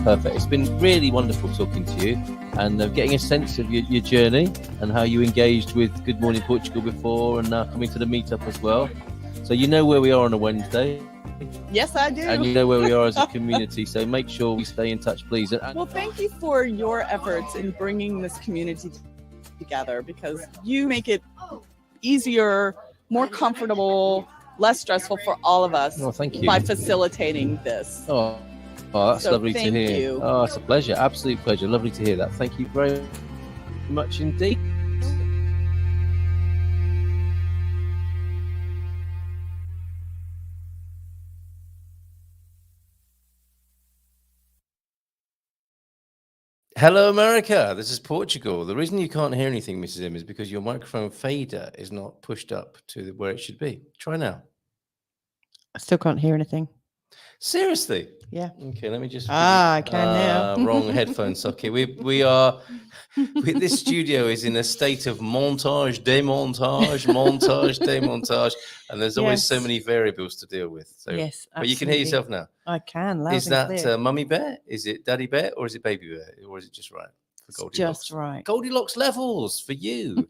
Perfect. It's been really wonderful talking to you and getting a sense of your journey and how you engaged with Good Morning Portugal before and now coming to the meetup as well. So you know where we are on a Wednesday. Yes, I do. And you know where we are as a community. So make sure we stay in touch, please. Well, thank you for your efforts in bringing this community together, because you make it easier, more comfortable, less stressful for all of us. Oh, thank you. By facilitating this. Oh, that's lovely to hear. Thank you. Oh, it's a pleasure. Absolute pleasure. Lovely to hear that. Thank you very much indeed. Hello, America. This is Portugal. The reason you can't hear anything, Mrs. M, is because your microphone fader is not pushed up to where it should be. Try now. I still can't hear anything. Seriously? Yeah. Okay, let me just. I can now. Wrong headphone socket. This studio is in a state of montage, demontage, and there's always so many variables to deal with. So, yes, absolutely. But you can hear yourself now. I can. Loud is and that clear. Mummy Bear? Is it Daddy Bear? Or is it Baby Bear? Or is it just right for Goldilocks? Just right. Goldilocks levels for you.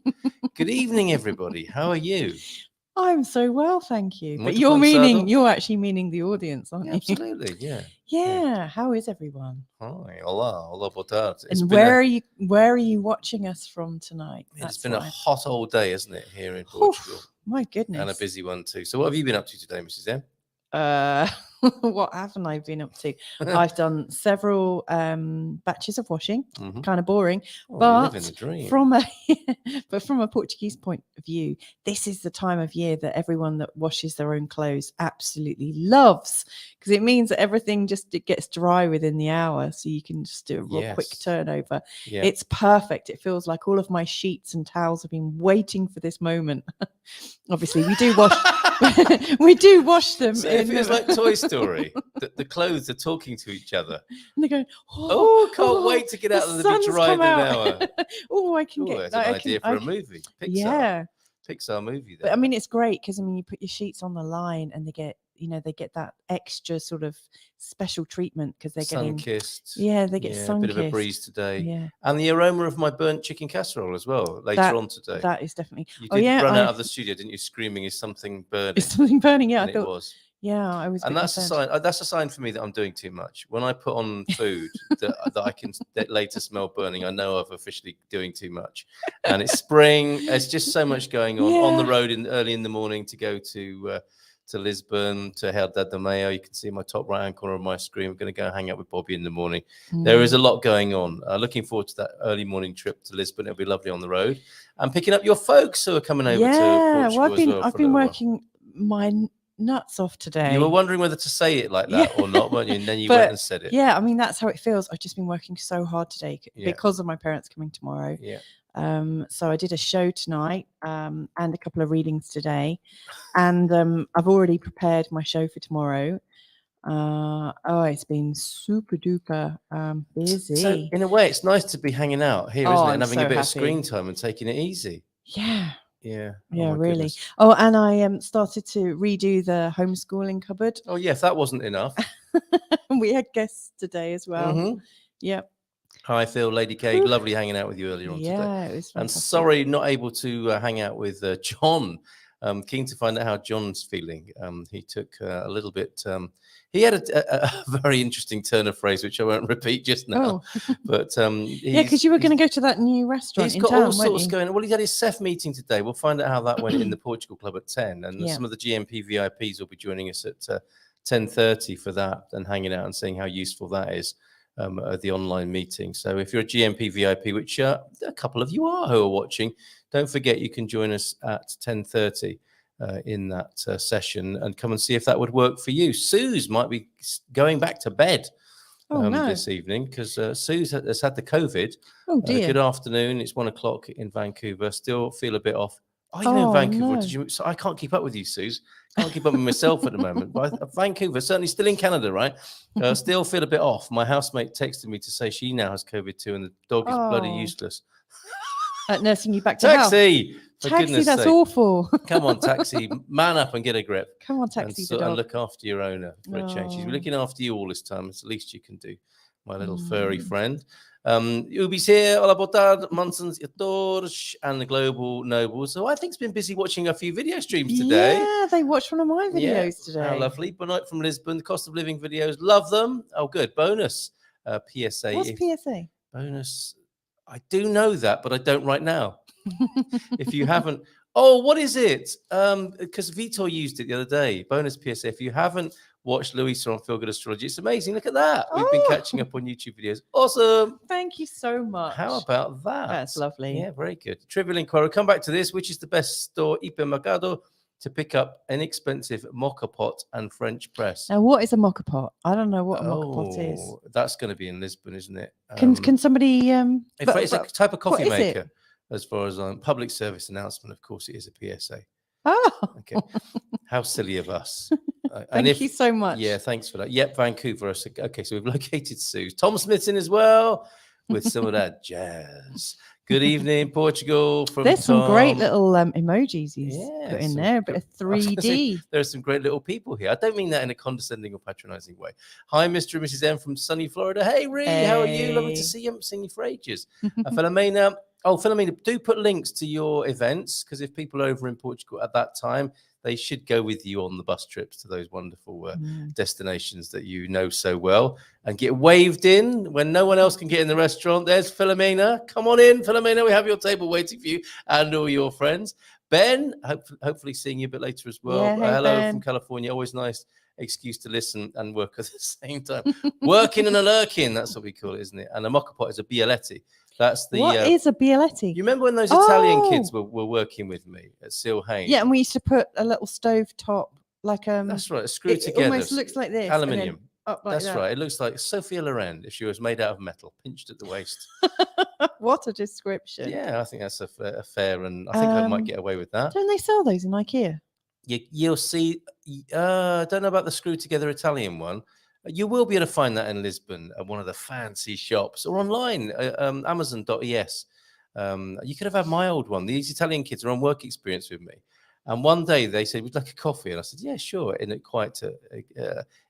Good evening, everybody. How are you? I'm so well, thank you. Muito But cansado. you're actually meaning the audience, aren't you? Absolutely, yeah. Yeah. How is everyone? Hi, hola, boa tarde. And where are you watching us from tonight? It's been a hot old day, hasn't it, here in Portugal? My goodness. And a busy one too. So what have you been up to today, Mrs. M? What haven't I been up to? I've done several batches of washing, kind of boring, but living the dream. from a Portuguese point of view, this is the time of year that everyone that washes their own clothes absolutely loves, because it means that everything it gets dry within the hour, so you can just do a real quick turnover. Yeah. It's perfect. It feels like all of my sheets and towels have been waiting for this moment. Obviously, we do wash. We do wash them. So it feels like Toy Story. The clothes are talking to each other. And they go, can't wait to get out of the bit dry in an hour. I can get that's an idea for a movie. Pixar movie. But I mean, it's great because you put your sheets on the line and they get that extra sort of special treatment because they're getting sun-kissed. Yeah, they get sun-kissed. A bit of a breeze today. Yeah. And the aroma of my burnt chicken casserole as well later on today. That is definitely. You did run out of the studio, didn't you? Screaming, "Is something burning?" Is something burning? Yeah, and I thought it was. Yeah, I was. And that's a sign. That's a sign for me that I'm doing too much. When I put on food that I can later smell burning, I know I've officially doing too much. And it's spring. There's just so much going on the road early in the morning to go to Lisbon, to Herdade do Maio. You can see my top right-hand corner of my screen. We're going to go hang out with Bobby in the morning. There is a lot going on. Looking forward to that early morning trip to Lisbon. It'll be lovely on the road. And picking up your folks who are coming over to Portugal I've been working my nuts off today. You were wondering whether to say it like that or not, weren't you? And then you went and said it. Yeah, I mean, that's how it feels. I've just been working so hard today because of my parents coming tomorrow. Yeah. So I did a show tonight and a couple of readings today, and I've already prepared my show for tomorrow. It's been super duper busy. So in a way, it's nice to be hanging out here, isn't it? And having a bit of screen time and taking it easy. Yeah. Yeah. Yeah, really. Goodness. Oh, and I started to redo the homeschooling cupboard. Oh, yes, that wasn't enough. We had guests today as well. Mm-hmm. Yep. Hi, Phil, Lady K. Lovely hanging out with you earlier on today. Yeah, it was fantastic. And sorry, not able to hang out with John. Keen to find out how John's feeling. He took a little bit. He had a very interesting turn of phrase, which I won't repeat just now. Oh. But because you were going to go to that new restaurant. He's got all sorts going. Well, he's had his CEF meeting today. We'll find out how that went in the Portugal Club at 10. And some of the GMP VIPs will be joining us at 10:30 for that and hanging out and seeing how useful that is. At the online meeting. So if you're a GMP VIP, which a couple of you are who are watching, don't forget you can join us at 10:30 in that session and come and see if that would work for you. Suze might be going back to bed this evening because Suze has had the COVID. Oh dear. Good afternoon. It's 1:00 in Vancouver. Still feel a bit off. Are you in Vancouver? No. So I can't keep up with you, Suze. Can't keep up with myself at the moment. But Vancouver, certainly still in Canada, right? Still feel a bit off. My housemate texted me to say she now has COVID too, and the dog is bloody useless. Nursing you back to health. Taxi! Taxi, that's awful. Come on, taxi. Man up and get a grip. Come on, taxi. And look after your owner for a change. She's been looking after you all this time. It's the least you can do. my little furry friend. Ubi's here, Hola Botard, Munson's Torch, and the Global Noble. So I think it's been busy watching a few video streams today. Yeah, they watched one of my videos today. How lovely. Benoit from Lisbon, cost of living videos. Love them. Oh, good. Bonus. PSA. What's PSA? Bonus. I do know that, but I don't right now. If you haven't. Oh, what is it? Because Vitor used it the other day. Bonus PSA. If you haven't watched Louisa on Feel Good Astrology, it's amazing. Look at that. We've been catching up on YouTube videos. Awesome. Thank you so much. How about that? That's lovely. Yeah, very good. Trivial inquiry. Come back to this. Which is the best store, Hipermercado, to pick up inexpensive mocha pot and French press? Now, what is a mocha pot? I don't know what a mocha pot is. That's going to be in Lisbon, isn't it? Can somebody? It's a type of coffee what is it? maker. As far as public service announcement, of course, it is a PSA. Oh, Okay. How silly of us. thank you so much. Yeah, thanks for that. Yep, Vancouver. Okay, so we've located Sue. Tom Smith's in as well with some of that jazz. Good evening, Portugal. There's some great little emojis he's put in there, a bit of I was gonna say, 3D. there are some great little people here. I don't mean that in a condescending or patronizing way. Hi, Mr. and Mrs. M from sunny Florida. Hey, Ree, how are you? Lovely to Hey. see you. I haven't seen you for ages. Philomena. Oh, Philomena, do put links to your events, because if people are over in Portugal at that time, they should go with you on the bus trips to those wonderful destinations that you know so well and get waved in when no one else can get in the restaurant. There's Philomena. Come on in, Philomena. We have your table waiting for you and all your friends. Ben, hopefully seeing you a bit later as well. Yeah, hey, hello Ben. from California. Always nice excuse to listen and work at the same time. Working and a lurking, that's what we call it, isn't it? And a mocha pot is a bialetti. That's the. What is a bialetti? You remember when those Italian Oh. kids were working with me at Seal Hayne? Yeah, and we used to put a little stove top, like That's right. Screw it together. almost looks like this. and then aluminium. Up like That's that. right. It looks like Sophia Loren if she was made out of metal, pinched at the waist. What a description. Yeah, I think that's a fair, and I think I might get away with that. Don't they sell those in IKEA? You'll see. I don't know about the screw together Italian one. You will be able to find that in Lisbon at one of the fancy shops or online, Amazon.es. You could have had my old one. These Italian kids are on work experience with me. And one day they said, "Would you like a coffee?" And I said, "Yeah, sure," in it quite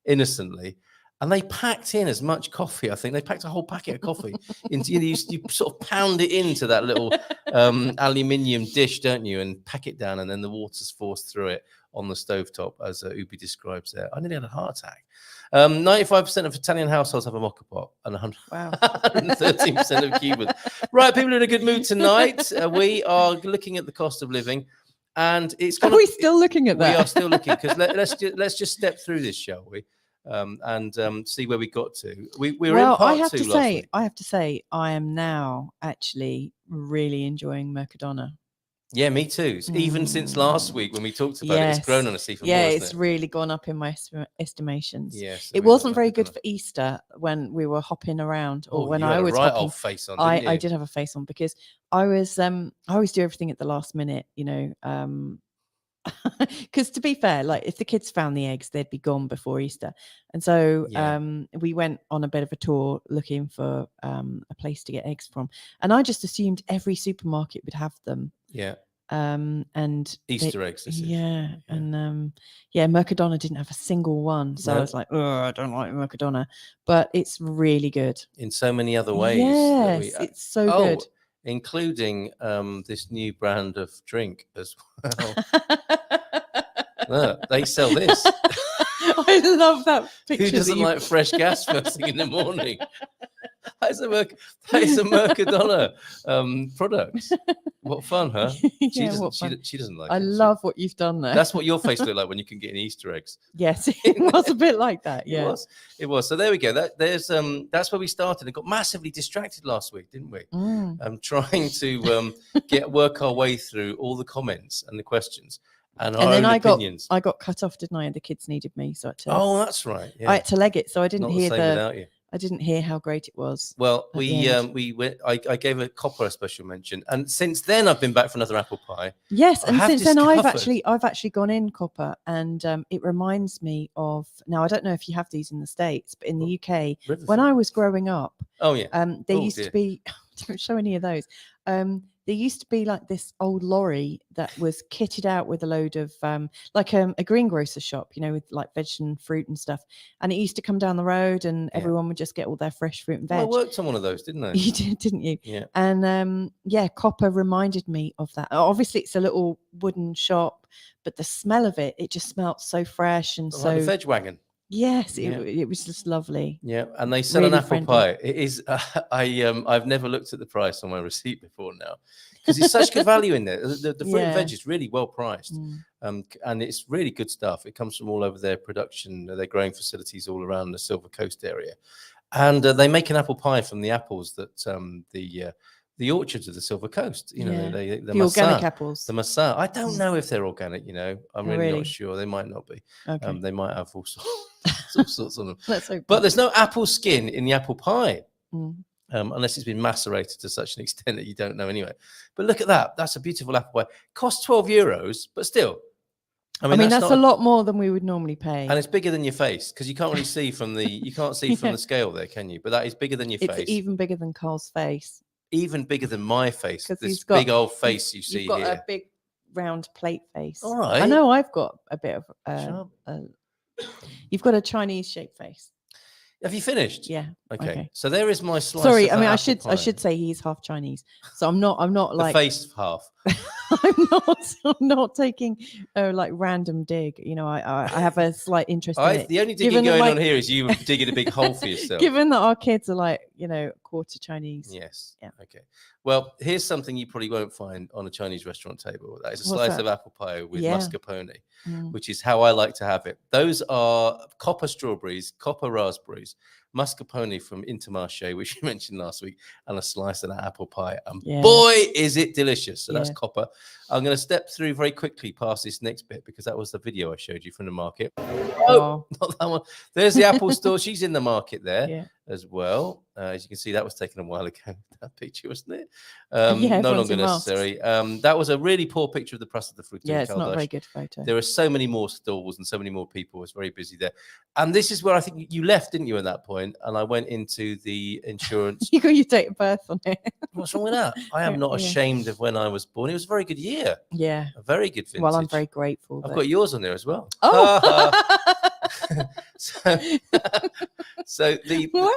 innocently. And they packed in as much coffee. I think they packed a whole packet of coffee into. You sort of pound it into that little aluminium dish, don't you, and pack it down, and then the water's forced through it on the stovetop, as Ubi describes there. I nearly had a heart attack. 95% of Italian households have a mocha pot, and 113% of Cubans. Right, people are in a good mood tonight. We are looking at the cost of living. And it's Are we still looking at that? We are still looking, because let's just step through this, shall we? And see where we got to. We were in part I have two to last say, week. I have to say, I am now actually really enjoying Mercadona. Yeah, me too. Even since last week when we talked about it, it's grown on us even more. Yeah, Isn't it's it? really gone up in my estimations. Yes, It wasn't very good for Easter when we were hopping around, or when I was right hopping. old face on. Didn't I you? did have a face on because I was I always do everything at the last minute, you know. Because to be fair, like if the kids found the eggs, they'd be gone before Easter, and so we went on a bit of a tour looking for a place to get eggs from, and I just assumed every supermarket would have them. Yeah. And Easter eggs. This is. yeah, and Mercadona didn't have a single one, so I No. was like, oh, I don't like Mercadona, but it's really good In so many other ways. Yes, it's so good. Including this new brand of drink as well. Look, they sell this. I love that picture. Who doesn't like fresh gas first thing in the morning? That is a Mercadona product. What fun, huh? Yeah, what fun. She doesn't like I it. love what you've done there. That's what your face looked like when you can get in Easter eggs. Yes, it was a bit like that. Yeah, It was. So there we go. That's where we started. And got massively distracted last week, didn't we? Trying to work our way through all the comments and the questions and our own opinions. I got cut off, didn't I? And the kids needed me, so Oh, that's right. Yeah. I had to leg it, so I didn't Not hear the same without you. I didn't hear how great it was. Well, at the end. we went. I gave a copper a special mention, and since then I've been back for another apple pie. Yes, I and have since then I've discovered- actually gone in copper, and it reminds me of, now I don't know if you have these in the States, but in the UK, when I was growing up, Oh yeah. they Oh, used dear. to be don't show any of those. there used to be like this old lorry that was kitted out with a load of like a greengrocer shop, you know, with like veg and fruit and stuff. And it used to come down the road, and everyone would just get all their fresh fruit and veg. Well, I worked on one of those, didn't I? You did, didn't you? Yeah. And Copper reminded me of that. Obviously, it's a little wooden shop, but the smell of it just smelled so fresh and so. Like the veg wagon. Yes, it was just lovely. Yeah, and they sell Really an apple friendly. pie. It is. I've never looked at the price on my receipt before now, because it's such good value in there. The fruit and veg is really well priced, and it's really good stuff. It comes from all over their production, their growing facilities all around the Silver Coast area, and they make an apple pie from the apples that the orchards of the Silver Coast. You know, the organic apples. The Massa. I don't know if they're organic. You know, I'm really not sure. They might not be. Okay. They might have all sorts on them. Let's hope. But there's no apple skin in the apple pie, unless it's been macerated to such an extent that you don't know anyway. But look at that. That's a beautiful apple pie. Costs €12, but still. I mean that's a lot more than we would normally pay. And it's bigger than your face, because you can't really see from the from the scale there, can you? But that is bigger than your face. It's even bigger than Carl's face. Even bigger than my face. This got, big old face you see here. You've got here. a big round plate face. All right. I know I've got a bit of you've got a Chinese shaped face. Have you finished? Yeah. Okay. So there is my slice. Sorry, of I mean I pie. should say he's half Chinese. So I'm not like the face half. I'm not taking like random dig. You know, I have a slight interest in it. The only digging going on here is you digging a big hole for yourself. Given that our kids are like, you know, quarter Chinese. Yes. Yeah. Okay. Well, here's something you probably won't find on a Chinese restaurant table. That is a slice of apple pie with mascarpone, which is how I like to have it. Those are copper strawberries, copper raspberries, mascarpone from Intermarché, which you mentioned last week, and a slice of that apple pie. And boy, is it delicious. So that's copper. I'm going to step through very quickly past this next bit, because that was the video I showed you from the market. Oh, not that one. There's the Apple store. She's in the market there as well. As you can see, that was taken a while ago, that picture, wasn't it? No longer necessary. That was a really poor picture of the Press of the Fruit. Yeah, it's not a very good photo. There are so many more stalls and so many more people. It's very busy there. And this is where I think you left, didn't you, at that point? And I went into the insurance. You got your date of birth on it. What's wrong with that? I am not ashamed of when I was born. It was a very good year. Yeah. A very good vintage. Well, I'm very grateful. I've got yours on there as well. Oh. so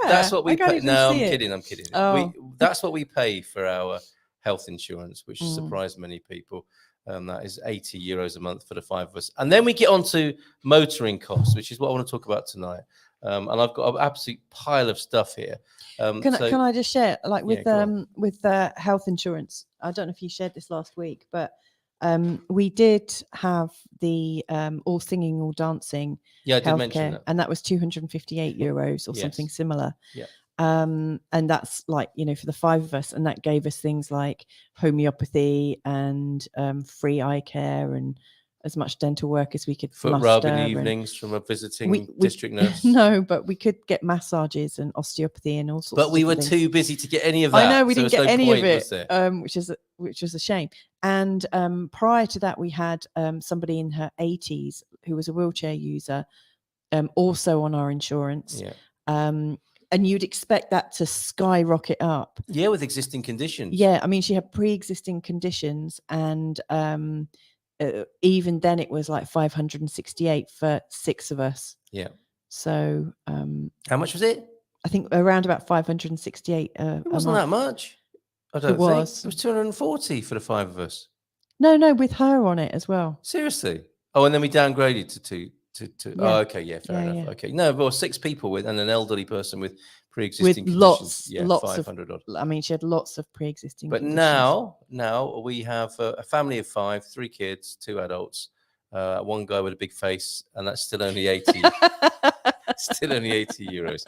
that's what we pay. No, I'm kidding. Oh. That's what we pay for our health insurance, which surprised many people. That is €80 a month for the 5 of us. And then we get on to motoring costs, which is what I want to talk about tonight. And I've got an absolute pile of stuff here. Can I just share, like with health insurance? I don't know if you shared this last week, but we did have the all singing, all dancing. Yeah, I did mention that. And that was €258 or something similar. Yeah. And that's like, you know, for the 5 of us, and that gave us things like homeopathy and free eye care and as much dental work as we could foot rub in the evenings from a visiting district nurse. No, but we could get massages and osteopathy and all sorts. But we were too busy to get any of that. I know we didn't get any of it, which was a shame. And prior to that, we had somebody in her 80s who was a wheelchair user, also on our insurance. Yeah. And you'd expect that to skyrocket up. Yeah, with existing conditions. Yeah, I mean, she had pre-existing conditions, and even then it was like 568 for 6 of us. Yeah. So how much was it? I think around about 568. It wasn't that much. I don't think. It was 240 for the 5 of us. No, with her on it as well. Seriously? Oh, and then we downgraded to 2. Oh, okay, yeah, fair enough. Yeah. Okay, no, well, 6 people and an elderly person with pre-existing conditions. lots 500 of. I mean, she had lots of pre-existing. But conditions. now we have a family of 5, 3 kids, 2 adults, one guy with a big face, and that's still only 80. Still only €80.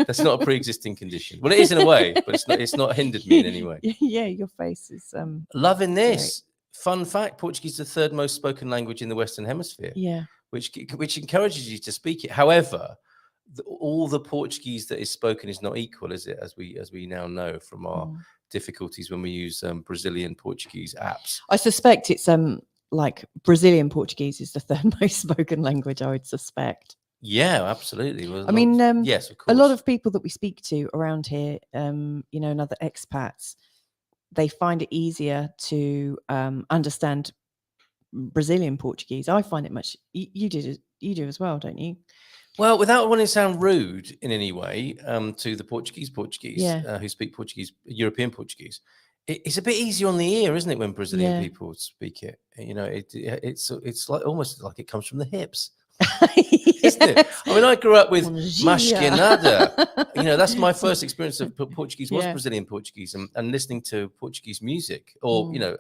That's not a pre-existing condition. Well, it is in a way, but it's not hindered me in any way. Yeah, your face is loving this. Great. Fun fact: Portuguese is the 3rd most spoken language in the Western Hemisphere. Yeah, which encourages you to speak it. However, all the Portuguese that is spoken is not equal, is it? As we now know from our difficulties when we use Brazilian Portuguese apps. I suspect it's like Brazilian Portuguese is the 3rd most spoken language. I would suspect. Yeah, absolutely. Well, I mean, yes, of course. A lot of people that we speak to around here, you know, and other expats, they find it easier to understand Brazilian Portuguese. I find it much. You do as well, don't you? Well, without wanting to sound rude in any way to the Portuguese Yeah. who speak Portuguese, European Portuguese, it's a bit easier on the ear, isn't it, when Brazilian Yeah. people speak it? You know, it's like almost like it comes from the hips, isn't it? Yes. I mean, I grew up with Bom dia. mas que nada. You know, that's my first experience of Portuguese was Yeah. Brazilian Portuguese and listening to Portuguese music or, you know,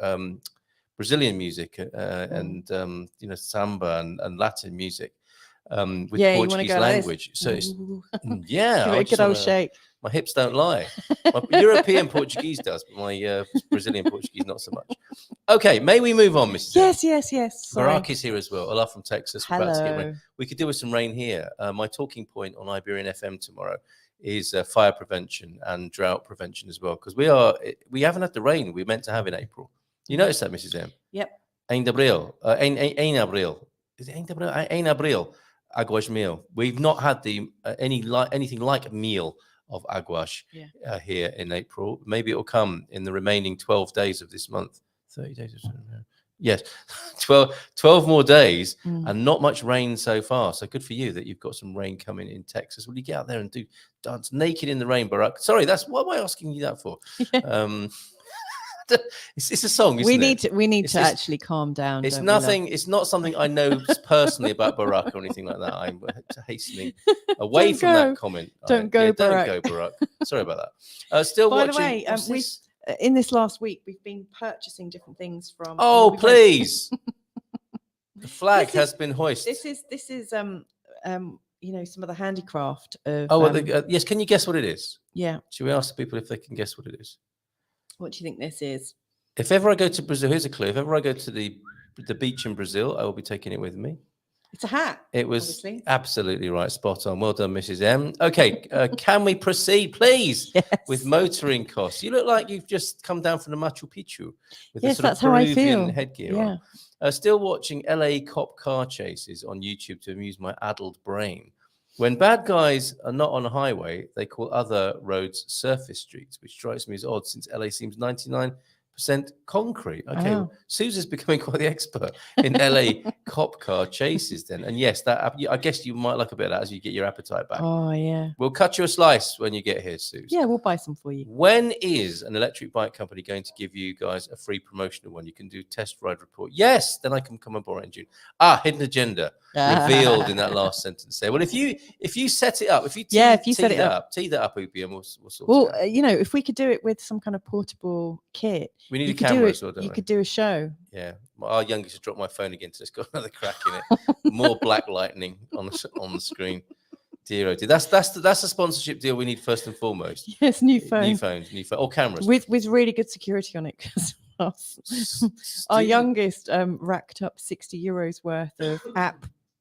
Brazilian music and, you know, samba and Latin music. With Portuguese language. So it's, yeah, Give it a good old shake. My hips don't lie. My European Portuguese does, but my Brazilian Portuguese not so much. Okay, may we move on, Mrs. Yes. Barack is here as well. Olaf from Texas. We're about to get rain. Hello. We could do with some rain here. My talking point on Iberian FM tomorrow is fire prevention and drought prevention as well, because we haven't had the rain we meant to have in April. You notice that, Mrs. M? Yep. Em Abril. Em Abril. Is it Em Abril? Em Abril. Aguas meal. We've not had anything like meal of aguas here in April. Maybe it will come in the remaining 12 days of this month. 30 days or something. Yes, 12 more days and not much rain so far. So good for you that you've got some rain coming in Texas. Will you get out there and dance naked in the rain, Barack? Sorry, what am I asking you that for? It's a song, isn't it? We need to actually calm down. It's nothing. It's not something I know personally about Barack or anything like that. I'm hastening away from that comment. Don't go, Barack. Don't go, Barack. Sorry about that. Still By watching. the way, in this last week, we've been purchasing different things from. Oh, please! The flag has been hoisted. This is you know, some of the handicraft of. Oh, yes. Can you guess what it is? Yeah. Should we ask the people if they can guess what it is? What do you think this is? If ever I go to Brazil, here's a clue. If ever I go to the beach in Brazil, I will be taking it with me. It's a hat. It was obviously. Absolutely right. Spot on. Well done, Mrs. M. Okay, can we proceed, please, with motoring costs? You look like you've just come down from the Machu Picchu with a sort of Peruvian headgear on. Still watching LA cop car chases on YouTube to amuse my addled brain. When bad guys are not on a highway, they call other roads surface streets, which strikes me as odd since LA seems 99% concrete. Okay, Susan's becoming quite the expert in LA cop car chases then. And yes, I guess you might like a bit of that as you get your appetite back. Oh, yeah. We'll cut you a slice when you get here, Susan. Yeah, we'll buy some for you. When is an electric bike company going to give you guys a free promotional one? You can do test ride report. Yes, then I can come on board in June. Hidden agenda revealed in that last sentence there. Well, if you set it up, if you tee that up, Ubi, and we'll sort it out. You know, if we could do it with some kind of portable kit. We need a camera as well, don't we? You could do a show. Yeah. Our youngest has dropped my phone again, so it's got another crack in it. More black lightning on the screen. Dear, oh dear. That's a sponsorship deal we need first and foremost. Yes, new phones, or cameras with really good security on it. Because our youngest racked up €60 worth of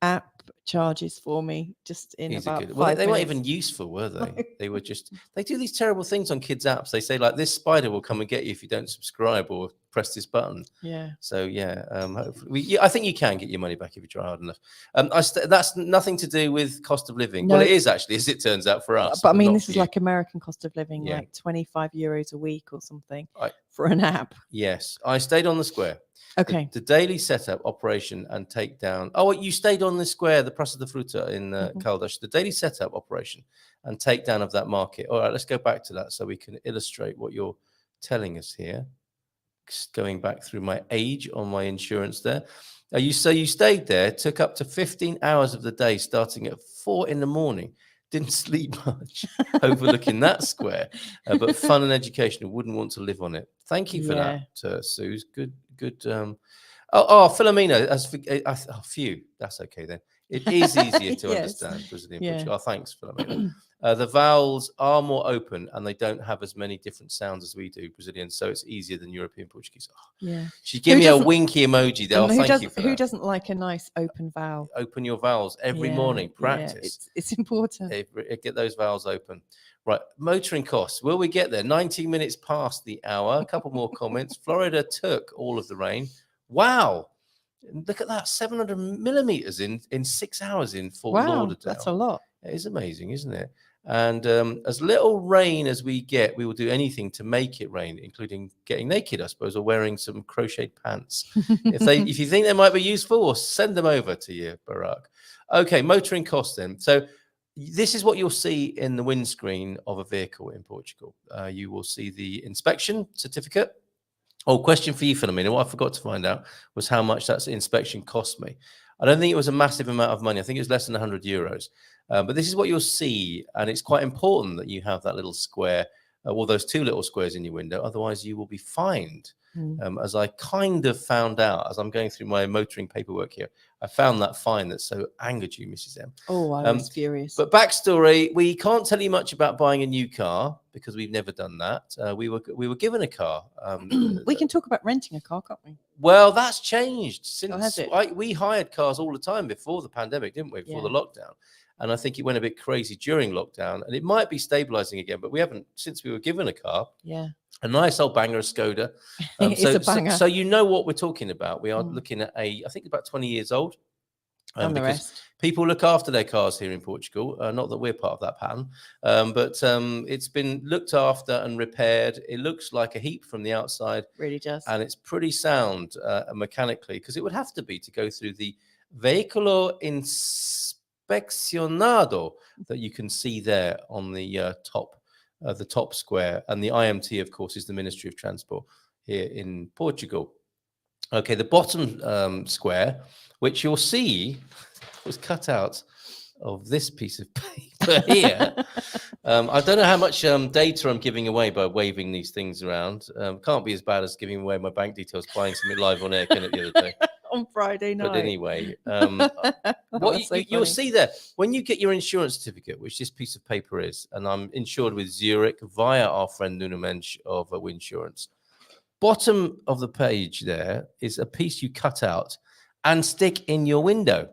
app charges for me just in about 5 minutes. They weren't even useful, were they? They were just, they do these terrible things on kids' apps. They say, like, this spider will come and get you if you don't subscribe or press this button. Yeah. So, yeah, hopefully, I think you can get your money back if you try hard enough. That's nothing to do with cost of living. No. Well, it is actually, as it turns out for us. But I mean, this is like American cost of living, like €25 a week or something for an app. Yes. I stayed on the square. Okay. The daily setup, operation, and takedown. Oh, you stayed on the square, the Praça da Fruta in Caldas. The daily setup, operation, and takedown of that market. All right, let's go back to that so we can illustrate what you're telling us here. Just going back through my age on my insurance there. You stayed there, took up to 15 hours of the day, starting at 4 a.m. Didn't sleep much, overlooking that square, but fun and educational. Wouldn't want to live on it. Thank you for that, Suze. Good. Philomena. Phew. That's okay then. It is easier to understand Brazilian Portuguese. Oh, thanks, Philomena. The vowels are more open and they don't have as many different sounds as we do, Brazilian, so it's easier than European Portuguese. She gave me a winky emoji there. Thank you for that. Who doesn't like a nice open vowel? Open your vowels every morning. Practice. It's important. Get those vowels open. Right, motoring costs. Will we get there? 90 minutes past the hour. A couple more comments. Florida took all of the rain. Wow. Look at that. 700 millimeters in 6 hours in Fort Lauderdale. That's a lot. It is amazing, isn't it? And as little rain as we get, we will do anything to make it rain, including getting naked, I suppose, or wearing some crocheted pants. If you think they might be useful, or send them over to you, Barack. Okay, motoring costs then. So this is what you'll see in the windscreen of a vehicle in Portugal. You will see the inspection certificate. Oh, question for you, Philomena. What I forgot to find out was how much that inspection cost me. I don't think it was a massive amount of money. I think it was less than 100 euros. But this is what you'll see, and it's quite important that you have that little square, or those two little squares in your window. Otherwise, you will be fined. As I kind of found out as I'm going through my motoring paperwork here, I found that fine that so angered you, Mrs. M. Oh, I was furious. But backstory: we can't tell you much about buying a new car because we've never done that. We were given a car. We can talk about renting a car, can't we? Well, that's changed since has it? we hired cars all the time before the pandemic, didn't we? Before the lockdown. And I think it went a bit crazy during lockdown, and it might be stabilizing again, but we haven't since we were given a car. Yeah. A nice old banger, a Skoda. It's a banger. So you know what we're talking about. We are looking at I think about 20 years old. And the rest. People look after their cars here in Portugal. Not that we're part of that pattern, but it's been looked after and repaired. It looks like a heap from the outside. Really does. And it's pretty sound mechanically, because it would have to be to go through the Veículo Inspeccionado that you can see there on the top square. And the IMT, of course, is the Ministry of Transport here in Portugal. Okay, the bottom square, which you'll see was cut out of this piece of paper here. I don't know how much data I'm giving away by waving these things around. Can't be as bad as giving away my bank details, buying something live on air, can it, the other day? On Friday night. But anyway, you'll see there, when you get your insurance certificate, which this piece of paper is, and I'm insured with Zurich via our friend Nuno Mensch of Winsurance. Bottom of the page there is a piece you cut out and stick in your window.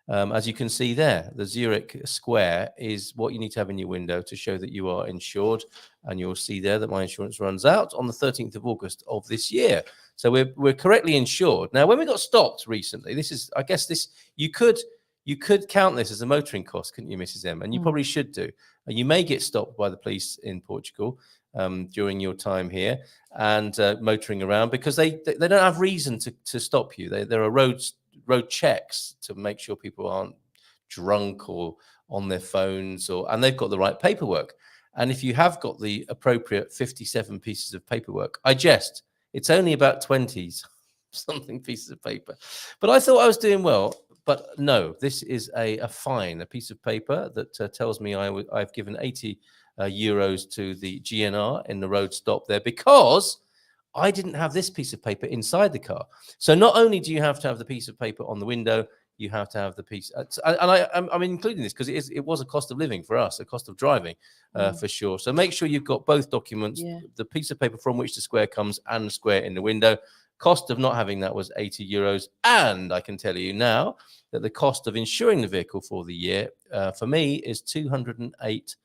As you can see there, the Zurich square is what you need to have in your window to show that you are insured. And you'll see there that my insurance runs out on the 13th of August of this year. So we're correctly insured. Now, when we got stopped recently, you could count this as a motoring cost, couldn't you, Mrs. M? And you probably should do. You may get stopped by the police in Portugal during your time here and motoring around, because they don't have reason to stop you. There are road checks to make sure people aren't drunk or on their phones, and they've got the right paperwork. And if you have got the appropriate 57 pieces of paperwork, I jest, it's only about 20 something pieces of paper. But I thought I was doing well. But no, this is a fine, a piece of paper that tells me I've given 80 euros to the GNR in the road stop there, because I didn't have this piece of paper inside the car. So not only do you have to have the piece of paper on the window, you have to have the piece. And I'm including this because it was a cost of living for us, a cost of driving for sure. So make sure you've got both documents, the piece of paper from which the square comes and the square in the window. Cost of not having that was 80 euros. And I can tell you now that the cost of insuring the vehicle for the year for me is 208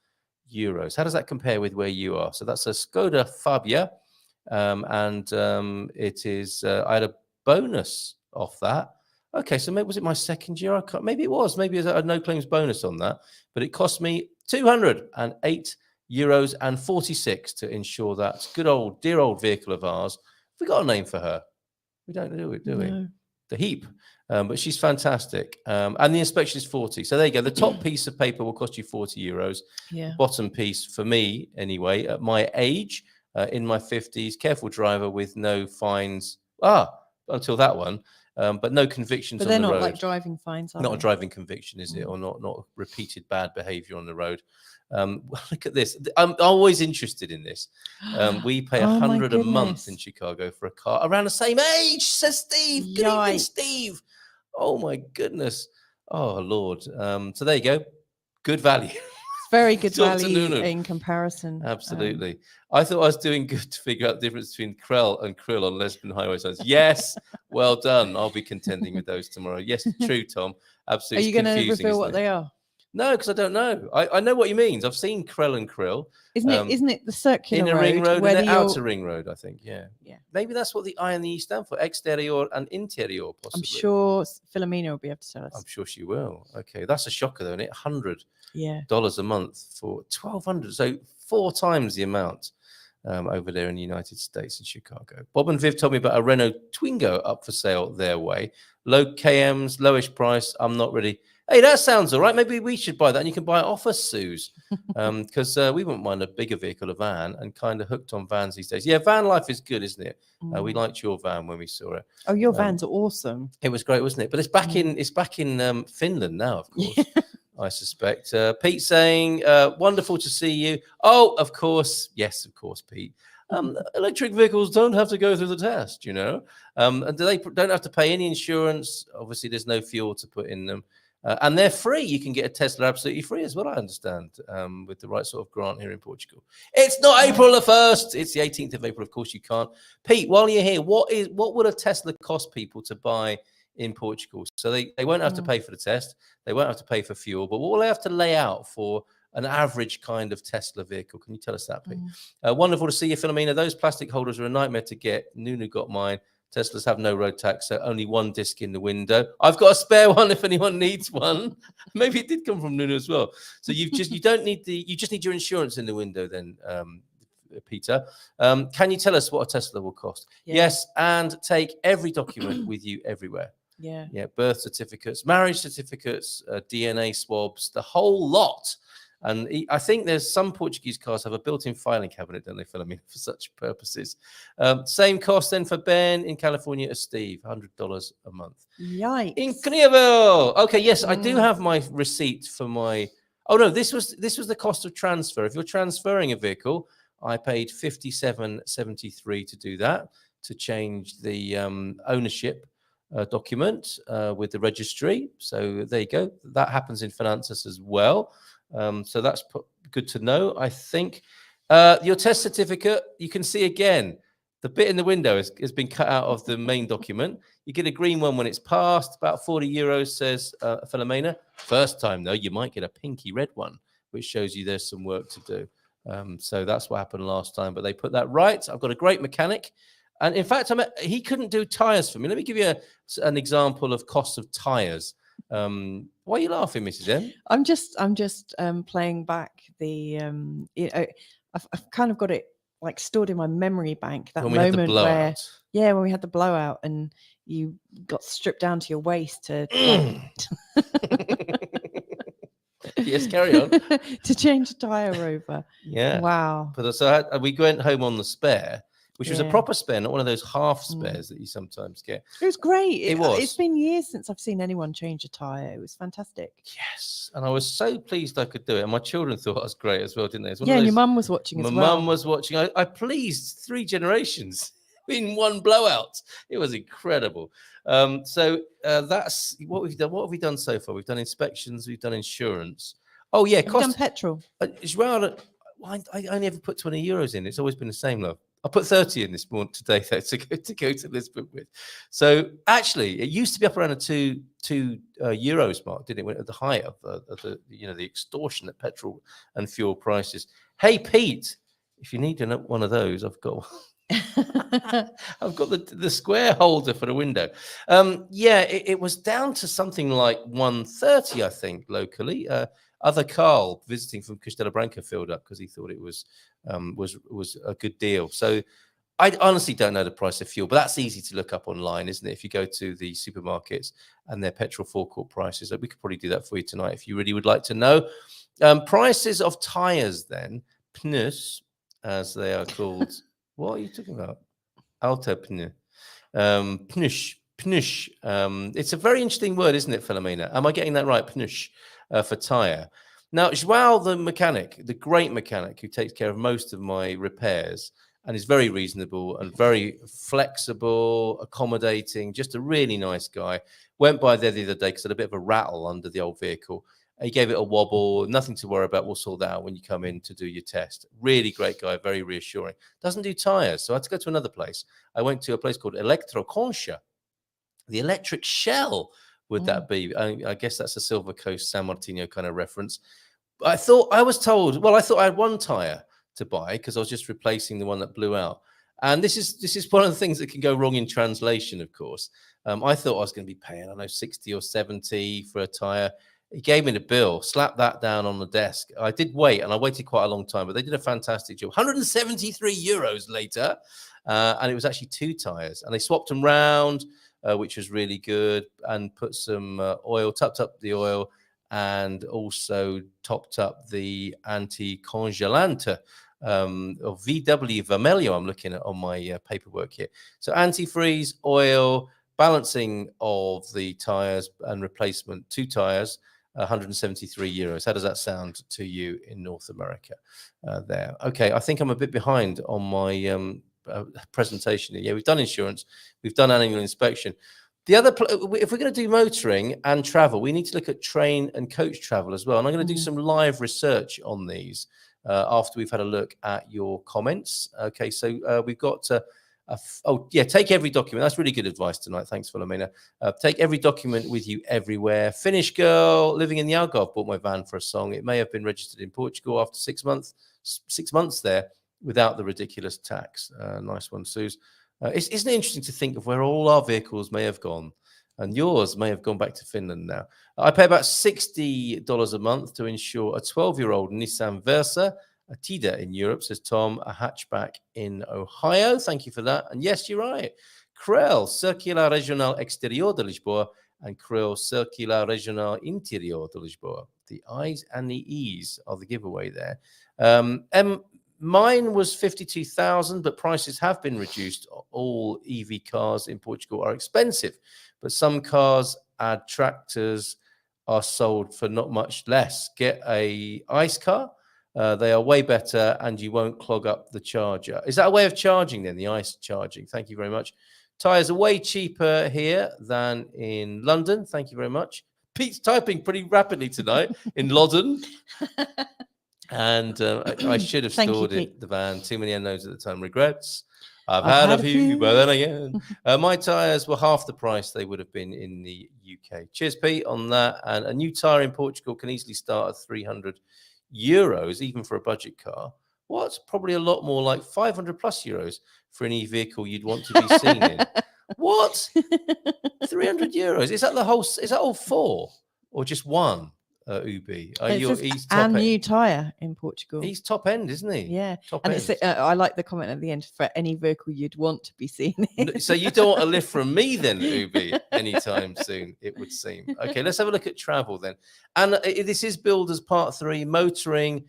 euros. How does that compare with where you are? So that's a Skoda Fabia. It is, I had a bonus off that. Okay, so maybe was it my second year? Maybe it was. Maybe it was a no claims bonus on that. But it cost me 208 euros and 46 to insure that good old, dear old vehicle of ours. We got a name for her. We don't do it, do we? No. The Heap. But she's fantastic. And the inspection is 40. So there you go. The top piece of paper will cost you 40 euros. Yeah. Bottom piece for me, anyway, at my age, in my 50s, careful driver with no fines. Until that one. But no convictions but on the road. they're not like driving fines, are Not they? a driving conviction, is it? Or not repeated bad behavior on the road. Look at this. I'm always interested in this. We pay Oh, my 100 a month goodness. in Chicago for a car around the same age, says Steve. Good evening, Yikes. Steve. Oh, my goodness. Oh, Lord. So there you go. Good value. It's very good Dr. value Nuno. in comparison. Absolutely. I thought I was doing good to figure out the difference between Krell and Krill on lesbian highway signs. Yes, well done. I'll be contending with those tomorrow. Yes, true, Tom. Are Absolutely. you going to reveal what they are? No, because I don't know. I know what you mean. I've seen Krell and Krill. Isn't it the circular Inner road? ring road and whether the you're- outer ring road, I think. Yeah. Yeah. Maybe that's what the I and the E stand for. Exterior and interior, possibly. I'm sure Philomena will be able to tell us. I'm sure she will. Okay. That's a shocker, though, isn't it? $100 Yeah. a month for 1,200. So 4 times the amount over there in the United States in Chicago. Bob and Viv told me about a Renault Twingo up for sale their way. Low KMs, lowish price. I'm not ready. Hey, that sounds all right. Maybe we should buy that, and you can buy it off us, Suze, because we wouldn't mind a bigger vehicle, a van, and kind of hooked on vans these days. Yeah, van life is good, isn't it? We liked your van when we saw it. Oh, your vans are awesome. It was great, wasn't it? But it's back in Finland now, of course. I suspect. Pete saying, wonderful to see you. Oh, of course. Yes, of course, Pete. Electric vehicles don't have to go through the test, you know, and they don't have to pay any insurance. Obviously, there's no fuel to put in them. And they're free. You can get a Tesla absolutely free, is what I understand, with the right sort of grant here in Portugal. It's not April the 1st. It's the 18th of April. Of course, you can't. Pete, while you're here, what would a Tesla cost people to buy in Portugal? So they won't have to pay for the test. They won't have to pay for fuel. But what will they have to lay out for an average kind of Tesla vehicle? Can you tell us that, Pete? Wonderful to see you, Philomena. Those plastic holders are a nightmare to get. Nunu got mine. Teslas have no road tax, so only one disc in the window. I've got a spare one if anyone needs one. Maybe it did come from Nunu as well. So you just need your insurance in the window then, Peter. Can you tell us what a Tesla will cost? Yes, and take every document with you everywhere. Yeah, birth certificates, marriage certificates, DNA swabs, the whole lot. And I think there's some Portuguese cars have a built-in filing cabinet, don't they, Philomena, for such purposes. Same cost then for Ben in California as Steve, $100 a month. Yikes. Incredible. Okay, yes, I do have my receipt for my... Oh, no, this was the cost of transfer. If you're transferring a vehicle, I paid $57.73 to do that, to change the ownership document with the registry. So there you go. That happens in finances as well. So that's good to know, I think. Your test certificate, you can see again, the bit in the window has been cut out of the main document. You get a green one when it's passed, about €40, says Philomena. First time, though, you might get a pinky red one, which shows you there's some work to do. So that's what happened last time, but they put that right. I've got a great mechanic. And in fact, he couldn't do tires for me. Let me give you an example of cost of tires. Why are you laughing, Mrs. M? I'm just playing back the I've kind of got it like stored in my memory bank, that when we had the moment where blowout. when we had the blowout and you got stripped down to your waist to Yes, carry on. to change a tire over. Yeah. Wow. But so we went home on the spare, which was a proper spare, not one of those half spares that you sometimes get. It was great. It was. It's been years since I've seen anyone change a tire. It was fantastic. Yes. And I was so pleased I could do it. And my children thought I was great as well, didn't they? Yeah, and your mum was watching as well. My mum was watching. I pleased 3 generations in one blowout. It was incredible. So that's what we've done. What have we done so far? We've done inspections. We've done insurance. Oh, yeah. Have you done petrol? It's rather... I only ever put €20 in. It's always been the same, love. I put 30 in this morning today though, to go to Lisbon with. So actually, it used to be up around the two euros mark, didn't it? At the height of the the extortionate petrol and fuel prices. Hey Pete, if you need one of those, I've got one. I've got the square holder for the window. It was down to something like 130, I think, locally. Other Carl visiting from Castelo Branco filled up because he thought it was a good deal. So I honestly don't know the price of fuel, but that's easy to look up online, isn't it? If you go to the supermarkets and their petrol forecourt prices, we could probably do that for you tonight if you really would like to know. Prices of tires then, pneus, as they are called. What are you talking about? Auto pneu. Pneush. It's a very interesting word, isn't it, Philomena? Am I getting that right? Pneush. For tire. Now, João, the mechanic, the great mechanic who takes care of most of my repairs and is very reasonable and very flexible, accommodating, just a really nice guy, went by there the other day because I had a bit of a rattle under the old vehicle. He gave it a wobble, nothing to worry about. We'll sort that out when you come in to do your test. Really great guy, very reassuring. Doesn't do tires, so I had to go to another place. I went to a place called Electroconcha, the electric shell, would that be? I guess that's a Silver Coast San Martino kind of reference. I thought I had one tire to buy because I was just replacing the one that blew out. And this is one of the things that can go wrong in translation, of course. I thought I was going to be paying, I don't know, 60 or 70 for a tire. He gave me the bill, slapped that down on the desk. I did wait, and I waited quite a long time, but they did a fantastic job. 173 euros later, and it was actually 2 tires. And they swapped them round, which was really good, and put some oil, topped up the oil, and also topped up the anti-congelante of VW Vermelho. I'm looking at on my paperwork here. So antifreeze, oil, balancing of the tires and replacement, 2 tires, 173 euros. How does that sound to you in North America there? Okay, I think I'm a bit behind on my presentation. Yeah, we've done insurance, we've done annual inspection. The other, if we're going to do motoring and travel, we need to look at train and coach travel as well. And I'm going to do some live research on these after we've had a look at your comments. Okay, so we've got, take every document. That's really good advice tonight. Thanks, Philomena. Take every document with you everywhere. Finnish girl living in the Algarve bought my van for a song. It may have been registered in Portugal after 6 months there without the ridiculous tax. Nice one, Suze. Isn't it interesting to think of where all our vehicles may have gone? And yours may have gone back to Finland now. I pay about $60 a month to insure a 12-year-old Nissan Versa, a Tida in Europe, says Tom, a hatchback in Ohio. Thank you for that. And yes, you're right. CREL, Circular Regional Exterior de Lisboa, and CREL, Circular Regional Interior de Lisboa. The I's and the E's are the giveaway there. Mine was 52,000, but prices have been reduced. All EV cars in Portugal are expensive, but some cars and tractors are sold for not much less. Get a ICE car. They are way better, and you won't clog up the charger. Is that a way of charging then, the ICE charging? Thank you very much. Tyres are way cheaper here than in London. Thank you very much. Pete's typing pretty rapidly tonight in Loddon. And I should have stored the van. Too many unknowns at the time. Regrets. I've had a few, but then again. My tyres were half the price they would have been in the UK. Cheers, Pete, on that. And a new tyre in Portugal can easily start at 300 euros, even for a budget car. What's probably a lot more like 500 plus euros for any vehicle you'd want to be seen in. What? 300 euros? Is that the whole? Is that all 4 or just one? Ubi, he's top end. New tyre in Portugal. He's top end, isn't he? Yeah, top and end. It's, I like the comment at the end, for any vehicle you'd want to be seen in. So you don't want a lift from me then, Ubi, anytime soon, it would seem. Okay, let's have a look at travel then. And this is billed as part 3, motoring,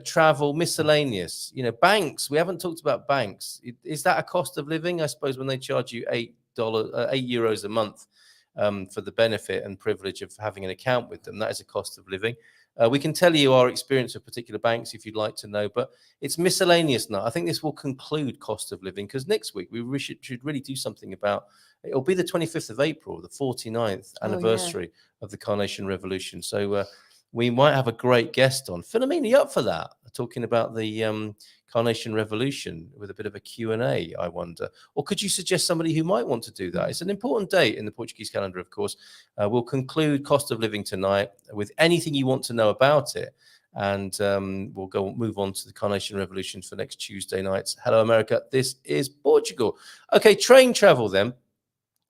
travel, miscellaneous. You know, banks. We haven't talked about banks. Is that a cost of living? I suppose when they charge you €8 a month. For the benefit and privilege of having an account with them. That is a cost of living. We can tell you our experience of particular banks if you'd like to know, but it's miscellaneous now. I think this will conclude cost of living because next week we should really do something about, it'll be the 25th of April, the 49th anniversary of the Carnation Revolution. So we might have a great guest on. Philomena, you up for that? Talking about the Carnation Revolution with a bit of a Q&A, I wonder. Or could you suggest somebody who might want to do that? It's an important date in the Portuguese calendar, of course. We'll conclude cost of living tonight with anything you want to know about it. And we'll move on to the Carnation Revolution for next Tuesday nights. Hello, America. This is Portugal. Okay, train travel then.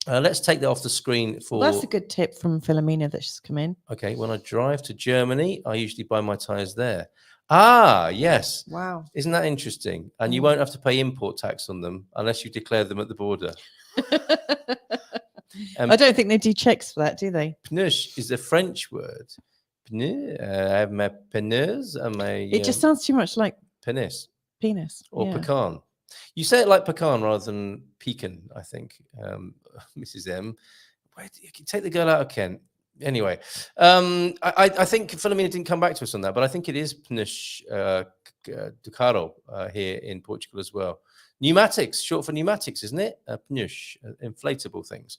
Let's take that off the screen for... Well, that's a good tip from Philomena that's just come in. Okay, when I drive to Germany, I usually buy my tyres there. Ah, yes. Wow. Isn't that interesting? And you won't have to pay import tax on them unless you declare them at the border. I don't think they do checks for that, do they? Pneush is a French word. Pneu, I have my pneus and my... It just sounds too much like... Penis. Penis. Or pecan. You say it like pecan rather than pecan, I think, Mrs. M. Where do you take the girl out of Kent? Anyway, I think Philomena didn't come back to us on that, but I think it is Pneush Ducaro here in Portugal as well. Pneumatics, short for pneumatics, isn't it? Pneush, inflatable things.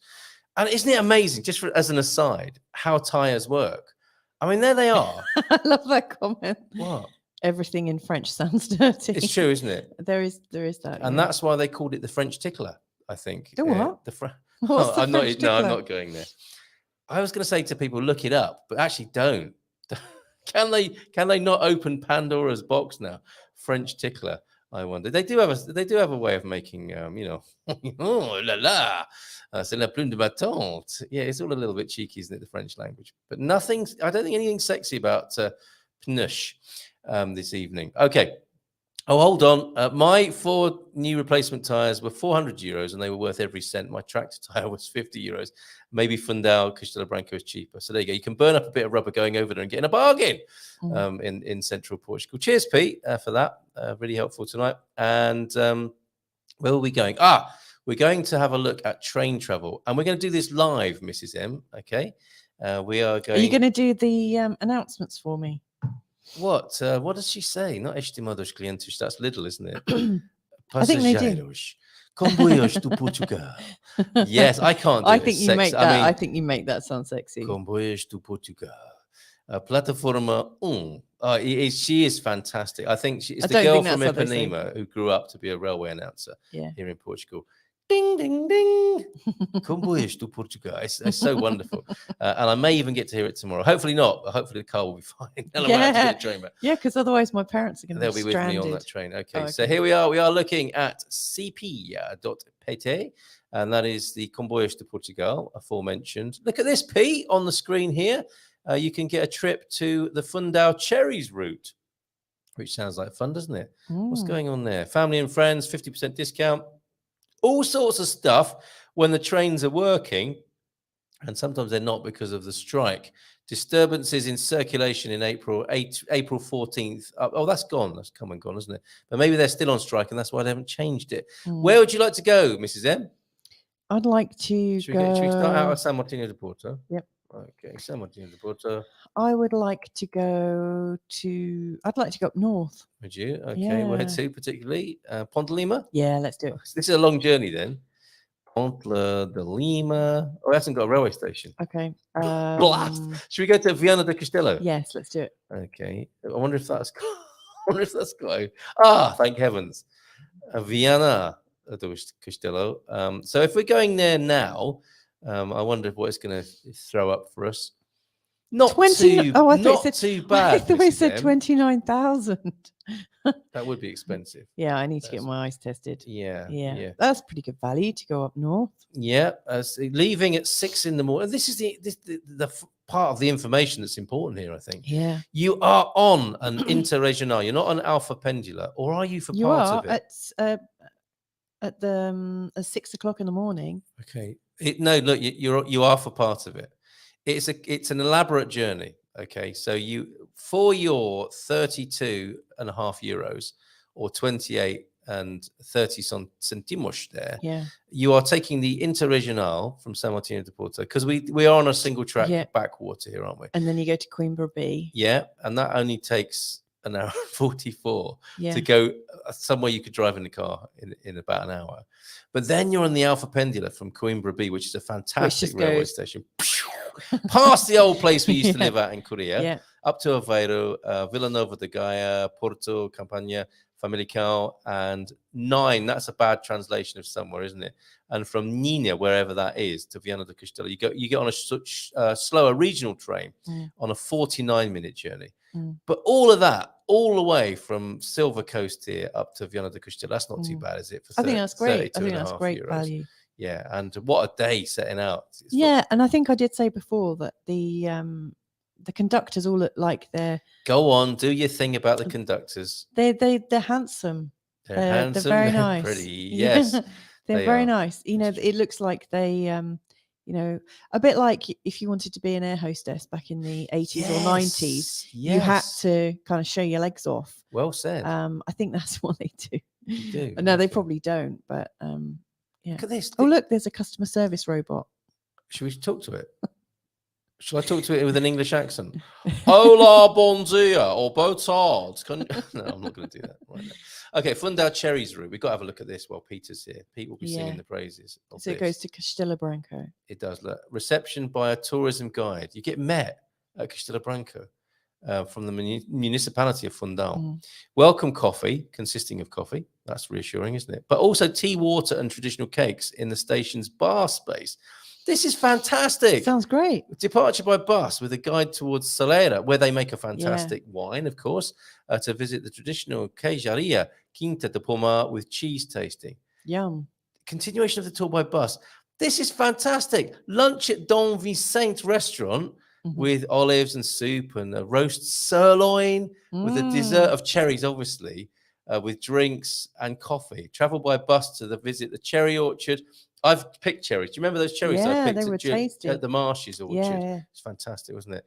And isn't it amazing, just as an aside, how tyres work? I mean, there they are. I love that comment. What? Everything in French sounds dirty. It's true, isn't it? There is that. And that's why they called it the French tickler, I think. The what? I'm not going there. I was going to say to people, look it up, but actually don't. Can they not open Pandora's box now? French tickler. I wonder. They do have a way of making, oh la la, c'est la plume de ma tante. Yeah, it's all a little bit cheeky, isn't it? The French language, but nothing. I don't think anything sexy about pnush this evening. Okay. Oh, hold on. My 4 new replacement tires were €400 and they were worth every cent. My tractor tire was €50. Maybe Fundão Castelo Branco is cheaper. So there you go. You can burn up a bit of rubber going over there and getting a bargain in central Portugal. Cheers, Pete, for that. Really helpful tonight. And where are we going? We're going to have a look at train travel. And we're going to do this live, Mrs. M. Okay. We are going. Are you going to do the announcements for me? What does she say? Not estimados clientes. That's little, isn't it? I think they do. Comboios to Portugal. Yes, I can't do I it. think you make that. I think you make that sound sexy. Comboios to Portugal. Plataforma 1. She is fantastic. I think she's the girl from Ipanema who grew up to be a railway announcer here in Portugal. Ding, ding, ding. Comboios to Portugal. It's so wonderful. And I may even get to hear it tomorrow. Hopefully not. But hopefully the car will be fine. And I won't have to get a train back. Yeah, because otherwise my parents are going to be stranded. They'll be with me on that train. Okay. So here we are. We are looking at cp.pt. And that is the Comboios de Portugal, aforementioned. Look at this, Pete, on the screen here. You can get a trip to the Fundão Cherries route, which sounds like fun, doesn't it? What's going on there? Family and friends, 50% discount. All sorts of stuff when the trains are working, and sometimes they're not because of the strike. Disturbances in circulation in April 14th. Oh, that's gone. That's come and gone, isn't it? But maybe they're still on strike, and that's why they haven't changed it. Where would you like to go, Mrs. M? I'd like to Should we start out at San Martino de Porto? Yep. Okay, San Martino de Porto. I would like to go to. I'd like to go up north. Would you? Okay, where to particularly? Ponte de Lima? Yeah, let's do it. This is a long journey then. Ponte de Lima. Oh, it hasn't got a railway station. Okay. Blast! Should we go to Viana do Castelo? Yes, let's do it. Okay. I wonder if that's got. Thank heavens. Viana do Castelo. So if we're going there now, I wonder what it's going to throw up for us. Not 20. Not too bad. I thought they said 29,000. That would be expensive. Yeah, I need to get my eyes tested. Yeah. That's pretty good value to go up north. Yeah, leaving at 6 in the morning. This is the part of the information that's important here, I think. Yeah. You are on an interregional. You're not on Alpha Pendula, or are you for part of it? At 6 o'clock in the morning. Okay. Look, you are for part of it. It's an elaborate journey. Okay, so for your 32.5 euros or 28 and 30 centimos there, you are taking the interregional from San Martino de Porto, because we are on a single track backwater here, aren't we? And then you go to Coimbra B. Yeah, and that only takes an hour and 44 to go somewhere you could drive in the car in about an hour. But then you're on the Alpha Pendula from Coimbra B, which is a fantastic railway station. Past the old place we used to live at in Korea, up to Aveiro, Vila Nova de Gaia, Porto, Campania, Famalicão, and 9. That's a bad translation of somewhere, isn't it? And from Nina, wherever that is, to Viana do Castelo, you get on a slower regional train on a 49-minute journey. But all of that, all the way from Silver Coast here up to Viana do Castelo, that's not too bad, is it? I think that's great. I think that's great value. Yeah, and what a day setting out. And I think I did say before that the conductors all look like they're. Go on, do your thing about the conductors. They're handsome. They're handsome. They're very they're nice. Pretty. Yes, they're very nice. It looks like they a bit like if you wanted to be an air hostess back in the 80s or 90s, you had to kind of show your legs off. Well said. I think that's what they do. They do. No, they probably don't, but yeah. Look at this. Oh, look, there's a customer service robot. Should we talk to it? Shall I talk to it with an English accent? Hola, bon dia, or boa tarde. No, I'm not going to do that right now. Okay, Fundão Cherries route. We've got to have a look at this while Peter's here. Pete will be singing the praises. So it goes to Castelo Branco. It does. Look. Reception by a tourism guide. You get met at Castelo Branco from the municipality of Fundão. Welcome coffee, consisting of coffee. That's reassuring, isn't it? But also tea, water, and traditional cakes in the station's bar space. This is fantastic. Sounds great. Departure by bus with a guide towards Salera, where they make a fantastic wine, of course, to visit the traditional queijaria Quinta de Pomar with cheese tasting. Yum. Continuation of the tour by bus. This is fantastic. Lunch at Don Vicente restaurant with olives and soup and a roast sirloin with a dessert of cherries, obviously, with drinks and coffee. Travel by bus to visit the cherry orchard. I've picked cherries. Do you remember those cherries I picked they were tasty. at the Marshes orchard? Yeah. It's fantastic, wasn't it?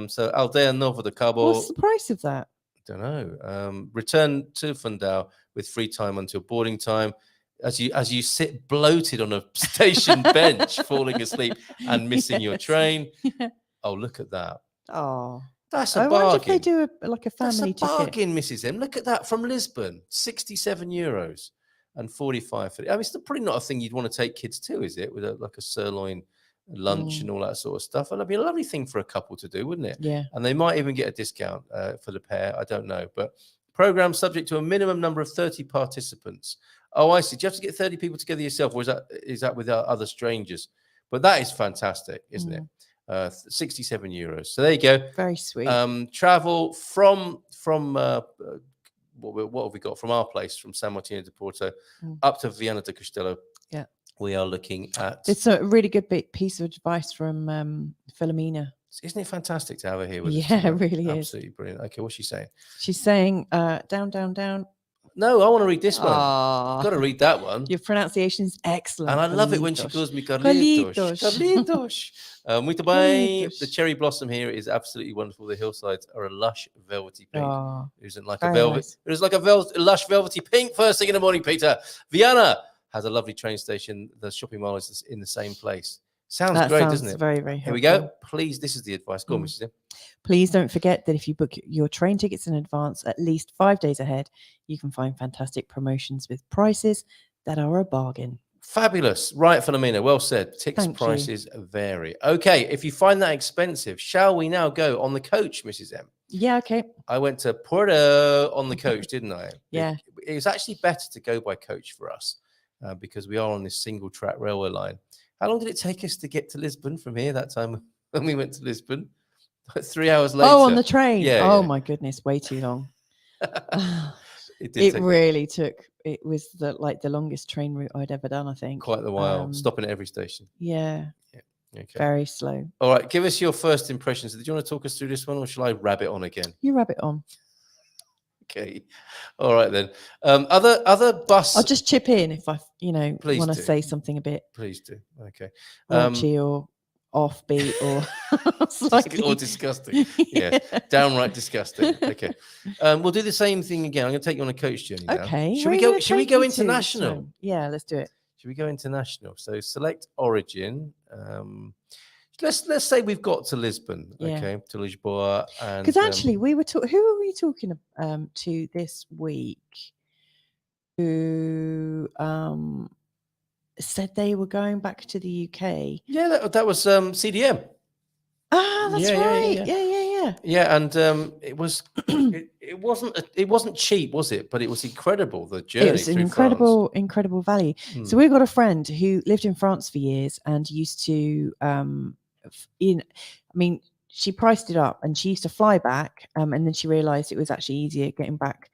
So Aldea Nova de Cabo. What's the price of that? Don't know. Return to Fundao with free time until boarding time. As you sit bloated on a station bench, falling asleep and missing your train. Oh, look at that. Oh, that's a I bargain. wonder if they do a family That's a ticket. bargain, Mrs. M. Look at that from Lisbon, €67 and 45 for it. I mean, it's probably not a thing you'd want to take kids to, is it? With like a sirloin lunch and all that sort of stuff. And that'd be a lovely thing for a couple to do, wouldn't it? Yeah. And they might even get a discount for the pair. I don't know. But program subject to a minimum number of 30 participants. Oh, I see. Do you have to get 30 people together yourself, or is that with other strangers? But that is fantastic, isn't it? €67. So there you go. Very sweet. Travel from what have we got from our place, from San Martino de Porto up to Viana do Castelo. Yeah. We are looking at. It's a really good piece of advice from Philomena. Isn't it fantastic to have her here with us? Yeah, it really is. Absolutely brilliant. Okay, what's she saying? She's saying down, down, down. No, I want to read this one. Got to read that one. Your pronunciation is excellent. And I love it when she calls me Carlitos. Carlitos. Muito bem. The cherry blossom here is absolutely wonderful. The hillsides are a lush, velvety pink. It isn't like a velvet. Nice. It is like a lush, velvety pink first thing in the morning, Peter. Viana has a lovely train station. The shopping mall is in the same place. Sounds great, doesn't it? Very, very helpful. Here we go. Please, this is the advice. Go on, Mrs. M. Please don't forget that if you book your train tickets in advance, at least 5 days ahead, you can find fantastic promotions with prices that are a bargain. Fabulous. Right, Philomena. Well said. Tickets prices vary. Okay, if you find that expensive, shall we now go on the coach, Mrs. M? Yeah, okay. I went to Porto on the coach, didn't I? Yeah. It was actually better to go by coach for us because we are on this single track railway line. How long did it take us to get to Lisbon from here that time when we went to Lisbon? 3 hours later. Oh, on the train. Yeah. Oh, my goodness. Way too long. It really took. It was the longest train route I'd ever done, I think. Quite a while. Stopping at every station. Yeah. Okay. Very slow. All right. Give us your first impressions. Did you want to talk us through this one, or shall I rabbit on again? You rabbit on. Okay. All right then. Other bus. I'll just chip in if I, want to say something a bit. Please do. Okay. Raunchy or offbeat or slightly or disgusting. Yeah. Downright disgusting. Okay. We'll do the same thing again. I'm going to take you on a coach journey now. Okay. Should we go international? Yeah, let's do it. Should we go international? So select origin. Let's say we've got to Lisbon, okay, to Lisboa, and because actually we were who were we talking to this week? Who said they were going back to the UK? Yeah, that was CDM. Ah, that's right. Yeah. Yeah, and it was it wasn't cheap, was it? But it was incredible. The journey. It was an incredible value. So we've got a friend who lived in France for years and used to she priced it up and she used to fly back and then she realized it was actually easier getting back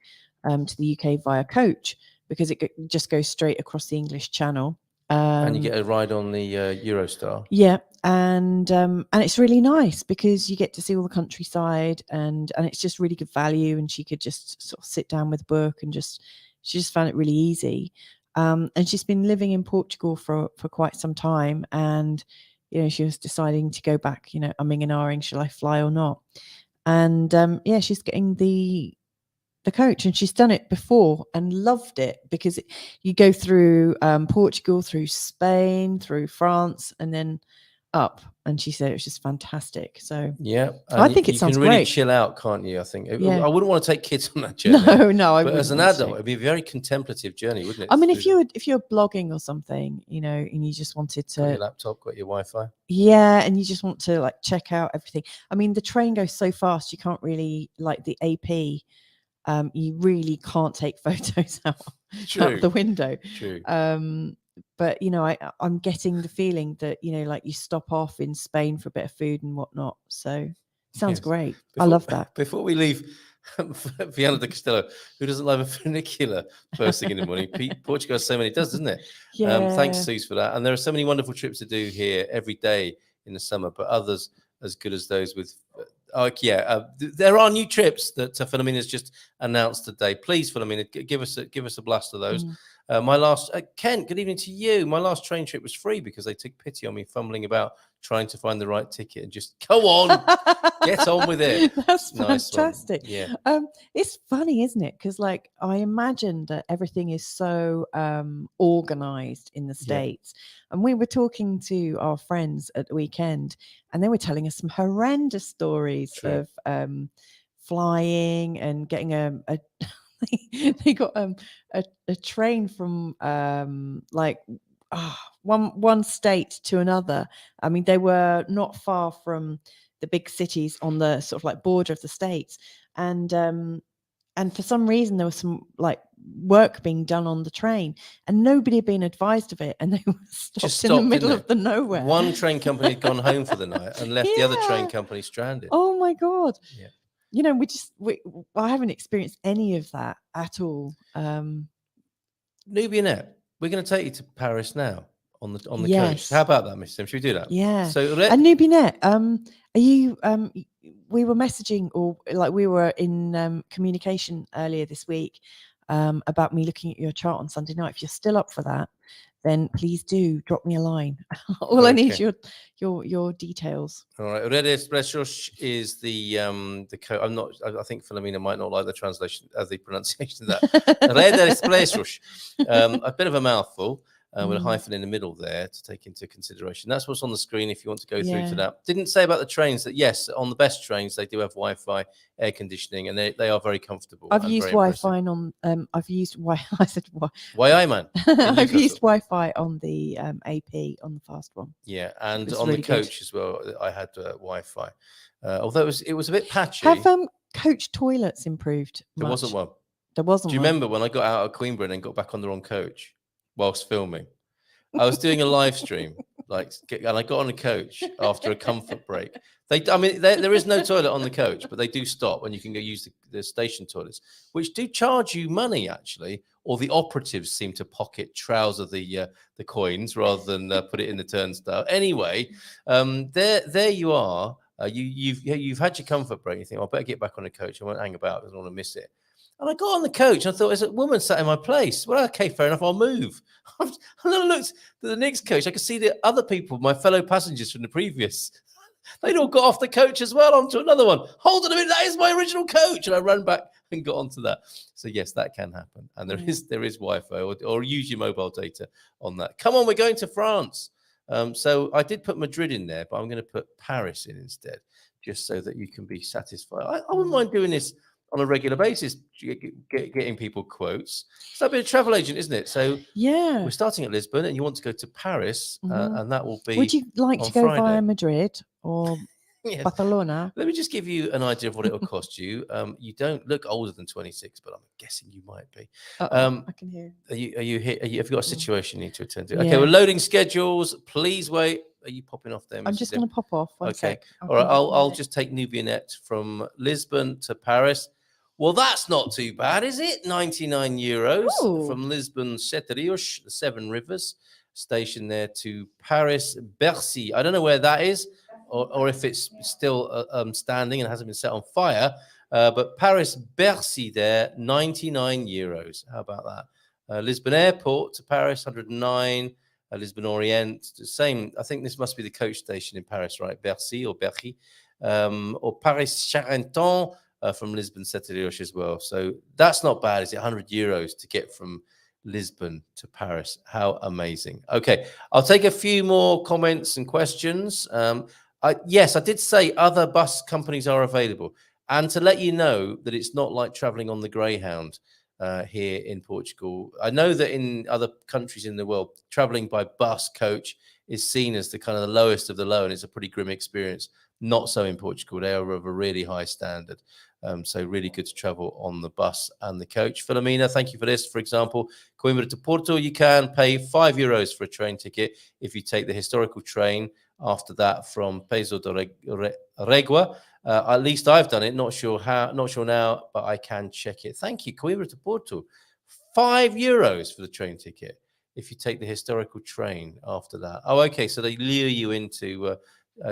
to the UK via coach because it just goes straight across the English Channel. And you get a ride on the Eurostar. Yeah, and it's really nice because you get to see all the countryside and it's just really good value. And she could just sort of sit down with a book and she just found it really easy. And she's been living in Portugal for quite some time, and she was deciding to go back. Umming and ahhing, shall I fly or not? And she's getting the coach, and she's done it before and loved it because you go through Portugal, through Spain, through France, and then up. And she said it was just fantastic. So yeah, I think it sounds great. You can really great. chill out, can't you? I think. Yeah. I wouldn't want to take kids on that journey. No, I but wouldn't. As an adult, it'd be a very contemplative journey, wouldn't it? I mean, if you're blogging or something, and you just wanted to got your laptop, got your Wi-Fi. Yeah, and you just want to check out everything. I mean, the train goes so fast, you can't really the AP. You really can't take photos out the window. True. but you know, I'm getting the feeling that, you know, like you stop off in Spain for a bit of food and whatnot. So sounds Yes. great. I Before- love that. Before we leave Viana de Castelo, who doesn't love a funicular first thing in the morning? Portugal has so many, doesn't it? Yeah. Thanks, Suze, for that. And there are so many wonderful trips to do here every day in the summer, but others as good as those with. There are new trips that Philomena has just announced today. Please, Philomena, give us a blast of those. My last Kent, good evening to you. My last train trip was free because they took pity on me fumbling about trying to find the right ticket and just go on, get on with it. That's Nice one. fantastic. Yeah. It's funny, isn't it? Because like I imagine that everything is so organized in the States. And we were talking to our friends at the weekend, and they were telling us some horrendous stories True. of flying and getting a they got a train from one state to another. I mean, they were not far from the big cities on the sort of like border of the states, and for some reason there was some like work being done on the train, and nobody had been advised of it, and they were stopped in the middle of the nowhere. One train company had gone home for the night and left the other train company stranded. Oh my god! Yeah. You know, I haven't experienced any of that at all. Nubianette, we're going to take you to Paris now on the coach. Yes. How about that, Miss Sim? Should we do that? Yeah. So And Nubianette, are you we were messaging, or like we were in communication earlier this week about me looking at your chart on Sunday night. If you're still up for that, then please do drop me a line. All I need is your details. All right. Redes Expressos is the code. I think Philomena might not like the translation of the pronunciation of that. Redes Expressos. A bit of a mouthful. With a hyphen in the middle there to take into consideration. That's what's on the screen if you want to go through to that. Didn't say about the trains that, yes, on the best trains, they do have Wi-Fi, air conditioning, and they are very comfortable. I've used Wi-Fi on, I've used I said Why, man? I've used Wi-Fi on the AP, on the fast one. Yeah, and on the coach as well, I had Wi-Fi. Although it was a bit patchy. Have coach toilets improved much? There wasn't one. There wasn't. Do you remember when I got out of Queenborough and got back on the wrong coach whilst filming? I was doing a live stream, and I got on a coach after a comfort break. There is no toilet on the coach, but they do stop and you can go use the station toilets, which do charge you money actually. Or the operatives seem to pocket trouser the coins rather than put it in the turnstile. Anyway, there you are. You've had your comfort break. You think, I better get back on a coach. I won't hang about because I don't want to miss it. And I got on the coach and I thought, there's a woman sat in my place. Well, okay, fair enough, I'll move. And then I looked at the next coach. I could see the other people, my fellow passengers from the previous. They'd all got off the coach as well onto another one. Hold on a minute, that is my original coach. And I ran back and got onto that. So yes, that can happen. And there is Wi-Fi or use your mobile data on that. Come on, we're going to France. So I did put Madrid in there, but I'm going to put Paris in instead, just so that you can be satisfied. I wouldn't mind doing this on a regular basis, getting people quotes. It's like being a travel agent, isn't it? So yeah, we're starting at Lisbon and you want to go to Paris, and that will be. Would you like to go Friday. via Madrid or Barcelona? Let me just give you an idea of what it will cost you. You don't look older than 26, but I'm guessing you might be. I can hear. Have you got a situation you need to attend to? Okay, we're loading schedules. Please wait. Are you popping off there? I'm just going to pop off. One sec. All right. I'll just take Nubianette from Lisbon to Paris. Well, that's not too bad, is it? €99 from Lisbon, Seterios, the Seven Rivers station there to Paris, Bercy. I don't know where that is, or if it's still standing and hasn't been set on fire. But Paris, Bercy there, €99. How about that? Lisbon Airport to Paris, 109. Lisbon Orient, the same. I think this must be the coach station in Paris, right? Bercy or Bercy, or Paris Charenton from Lisbon Seterios as well. So that's not bad, is it? €100 to get from Lisbon to Paris. How amazing. Okay, I'll take a few more comments and questions. Yes, I did say other bus companies are available. And to let you know that it's not like traveling on the Greyhound here in Portugal. I know that in other countries in the world, traveling by bus coach is seen as the kind of the lowest of the low, and it's a pretty grim experience. Not so in Portugal. They are of a really high standard. So really good to travel on the bus and the coach. Philomena, thank you for this. For example, Coimbra to Porto, you can pay €5 for a train ticket if you take the historical train. After that, from Peso de Regua. At least I've done it. Not sure now, but I can check it. Thank you, Coimbra to Porto. €5 for the train ticket if you take the historical train after that. Oh, okay. So they lure you into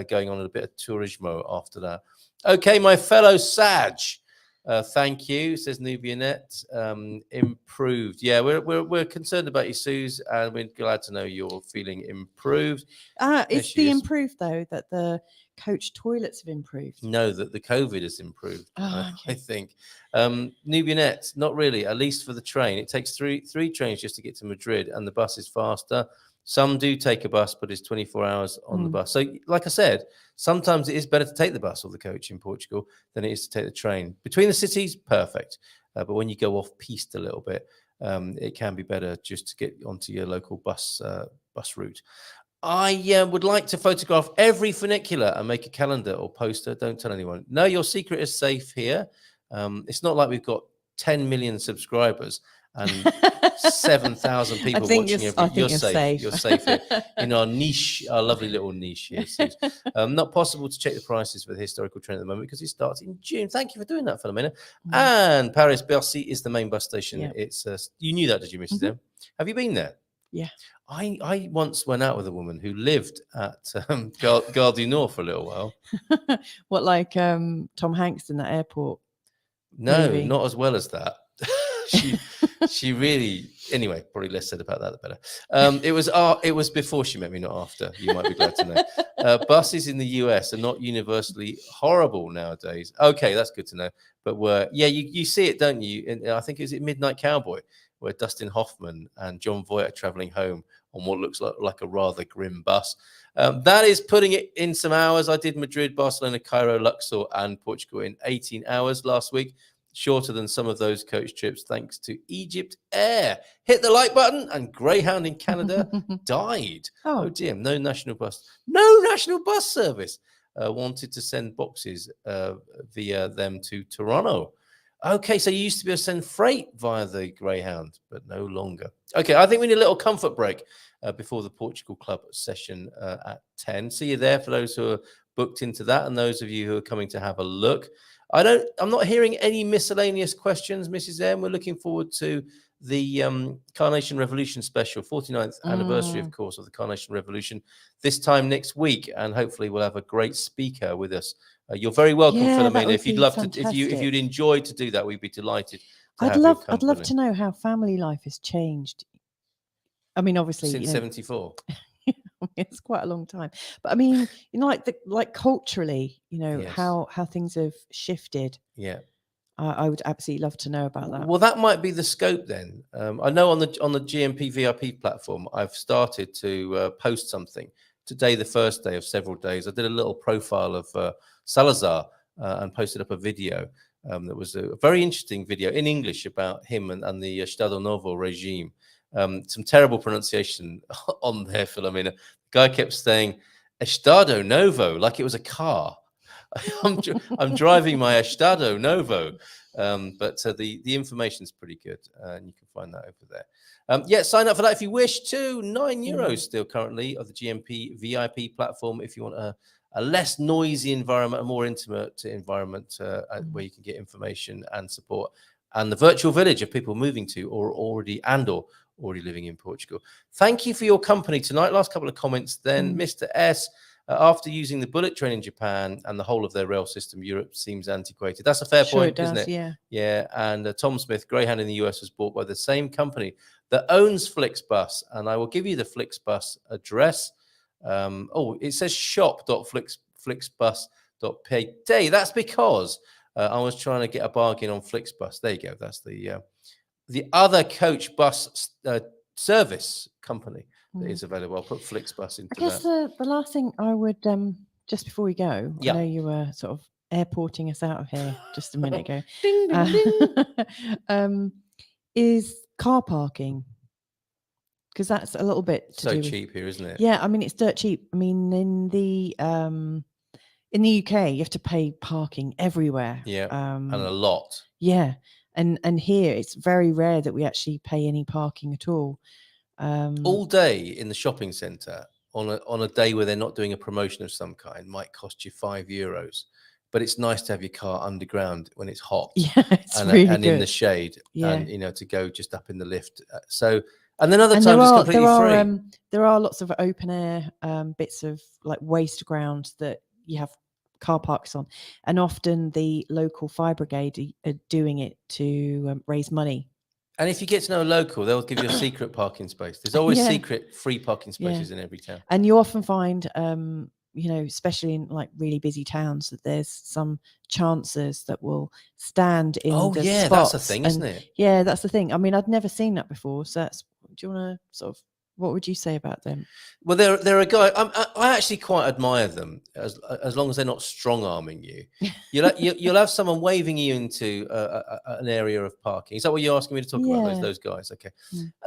going on a bit of turismo after that. Okay, my fellow Sag. Thank you, says Nubianet. Improved. Yeah, we're concerned about you, Suze, and we're glad to know you're feeling improved. It's the improved, though, that the coach toilets have improved. No, that the COVID has improved, okay. I think. Nubianet, not really, at least for the train. It takes three trains just to get to Madrid, and the bus is faster. Some do take a bus, but it's 24 hours on the bus. So, like I said, sometimes it is better to take the bus or the coach in Portugal than it is to take the train. Between the cities, perfect. But when you go off-piste a little bit, it can be better just to get onto your local bus route. I would like to photograph every funicular and make a calendar or poster. Don't tell anyone. No, your secret is safe here. It's not like we've got 10 million subscribers and 7,000 people watching every. You're safe. You're safe here in our niche, our lovely little niche here. Not possible to check the prices for the historical train at the moment because it starts in June. Thank you for doing that, Philomena. And Paris Bercy is the main bus station. Yeah. It's you knew that, did you, Mrs. M? Have you been there? Yeah. I once went out with a woman who lived at Gare du Nord for a little while. What, like Tom Hanks in that airport? No, movie? Not as well as that. she really, anyway, probably less said about that the better. It was before she met me, not after. You might be glad to know. Buses in the US are not universally horrible nowadays. Okay, that's good to know. But you see it, don't you? And I think it was Midnight Cowboy, where Dustin Hoffman and John Voight are traveling home on what looks like a rather grim bus. That is putting it in some hours. I did Madrid, Barcelona, Cairo, Luxor, and Portugal in 18 hours last week. Shorter than some of those coach trips, thanks to Egypt Air. Hit the like button, and Greyhound in Canada died. Oh dear, no national bus service. Wanted to send boxes via them to Toronto. Okay, so you used to be able to send freight via the Greyhound, but no longer. Okay, I think we need a little comfort break before the Portugal Club session at 10. See you there for those who are booked into that, and those of you who are coming to have a look. I'm not hearing any miscellaneous questions, Mrs. M. We're looking forward to the Carnation Revolution special, 49th anniversary, of course, of the Carnation Revolution, this time next week, and hopefully we'll have a great speaker with us. You're very welcome, Philomena. If you'd love to, if you'd enjoy to do that, we'd be delighted. I'd love to know how family life has changed. I mean, obviously, since 74. It's quite a long time, but I mean, like culturally, yes. how things have shifted. Yeah, I would absolutely love to know about that. Well, that might be the scope then. I know on the GMP VIP platform, I've started to post something today, the first day of several days. I did a little profile of Salazar and posted up a video that was a very interesting video in English about him and the Estado Novo regime. Some terrible pronunciation on there, Philomena. The guy kept saying Estado Novo like it was a car. I'm driving my Estado Novo, but the information is pretty good, and you can find that over there. Sign up for that if you wish to. €9 still currently of the GMP VIP platform if you want a less noisy environment, a more intimate environment where you can get information and support, and the virtual village of people moving to or already living in Portugal. Thank you for your company tonight. Last couple of comments then. Mr. S, after using the bullet train in Japan and the whole of their rail system, Europe seems antiquated. That's a fair point, isn't it? Yeah. Yeah. And Tom Smith, Greyhound in the US was bought by the same company that owns Flixbus. And I will give you the Flixbus address. It says shop.flixbus.pd. That's because I was trying to get a bargain on Flixbus. There you go. That's the other coach bus service company that is available. I'll put Flixbus into that. I guess the last thing I would, just before we go, I know you were sort of airporting us out of here just a minute ago, ding, ding, ding. Is car parking. Because that's a little bit so cheap here, isn't it? Yeah, I mean, it's dirt cheap. I mean, in in the UK, you have to pay parking everywhere. Yeah, and a lot. Yeah, and here it's very rare that we actually pay any parking at all. All day in the shopping centre on a day where they're not doing a promotion of some kind might cost you €5, but it's nice to have your car underground when it's hot. Yeah, it's and, really and good. in the shade, Yeah. and to go just up in the lift. So, and then other times it's completely free. There are lots of open air bits of like waste ground that you have car parks on, and often the local fire brigade are doing it to raise money. And if you get to know a local, they'll give you a secret parking space. There's always Yeah. secret free parking spaces in every town. And you often find, especially in like really busy towns, that there's some chancers that will stand in the spots. That's a thing, isn't it? Yeah, that's the thing. I mean, I'd never seen that before. So do you want to sort of, what would you say about them? Well, they're a guy. I actually quite admire them as long as they're not strong arming you. You'll have someone waving you into an area of parking. Is that what you're asking me to talk about? Those guys? Okay.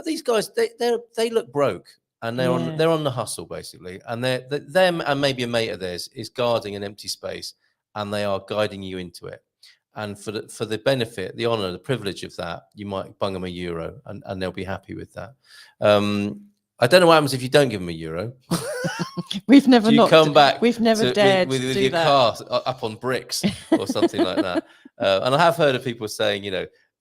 These guys they look broke, and they're on the hustle basically, and them and maybe a mate of theirs is guarding an empty space, and they are guiding you into it. And for the benefit, the honour, the privilege of that, you might bung them €1, and they'll be happy with that. I don't know what happens if you don't give them €1. We've never come back. We've never dared with to do your that. car up on bricks or something like that. And I have heard of people saying,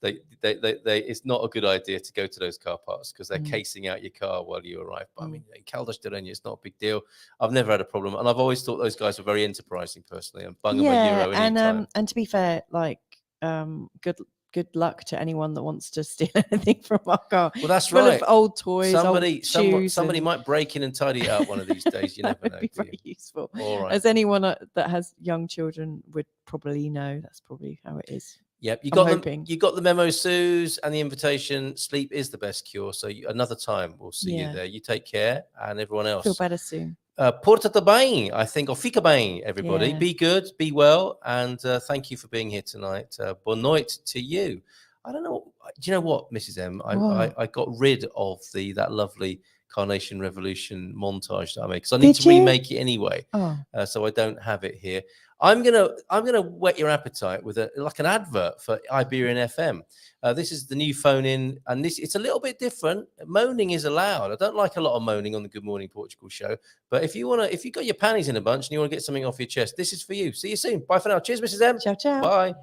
they it's not a good idea to go to those car parks because they're casing out your car while you arrive. But I mean, in Caldas de Rainha, it's not a big deal. I've never had a problem, and I've always thought those guys were very enterprising personally, and bung them €1 anytime. And to be fair, like good luck to anyone that wants to steal anything from our car. Well, that's full right. of old toys, Somebody might break in and tidy it up one of these days. You never know. Be very useful. All right. As anyone that has young children would probably know, that's probably how it is. Yep, you got the memo, Suze, and the invitation. Sleep is the best cure. So another time we'll see you there. You take care, and everyone else. Feel better soon. Porta-te bem, I think, or fica bem, everybody. Be good, be well, and thank you for being here tonight. Boa noite to you. I don't know. Do you know what, Mrs. M? I got rid of that lovely Carnation Revolution montage that I made because I need to remake it anyway. So I don't have it here. I'm gonna whet your appetite with an advert for Iberian FM. This is the new phone in, and it's a little bit different. Moaning is allowed. I don't like a lot of moaning on the Good Morning Portugal show, but if you got your panties in a bunch and you want to get something off your chest, this is for you. See you soon. Bye for now. Cheers, Mrs. M. Ciao, ciao. Bye.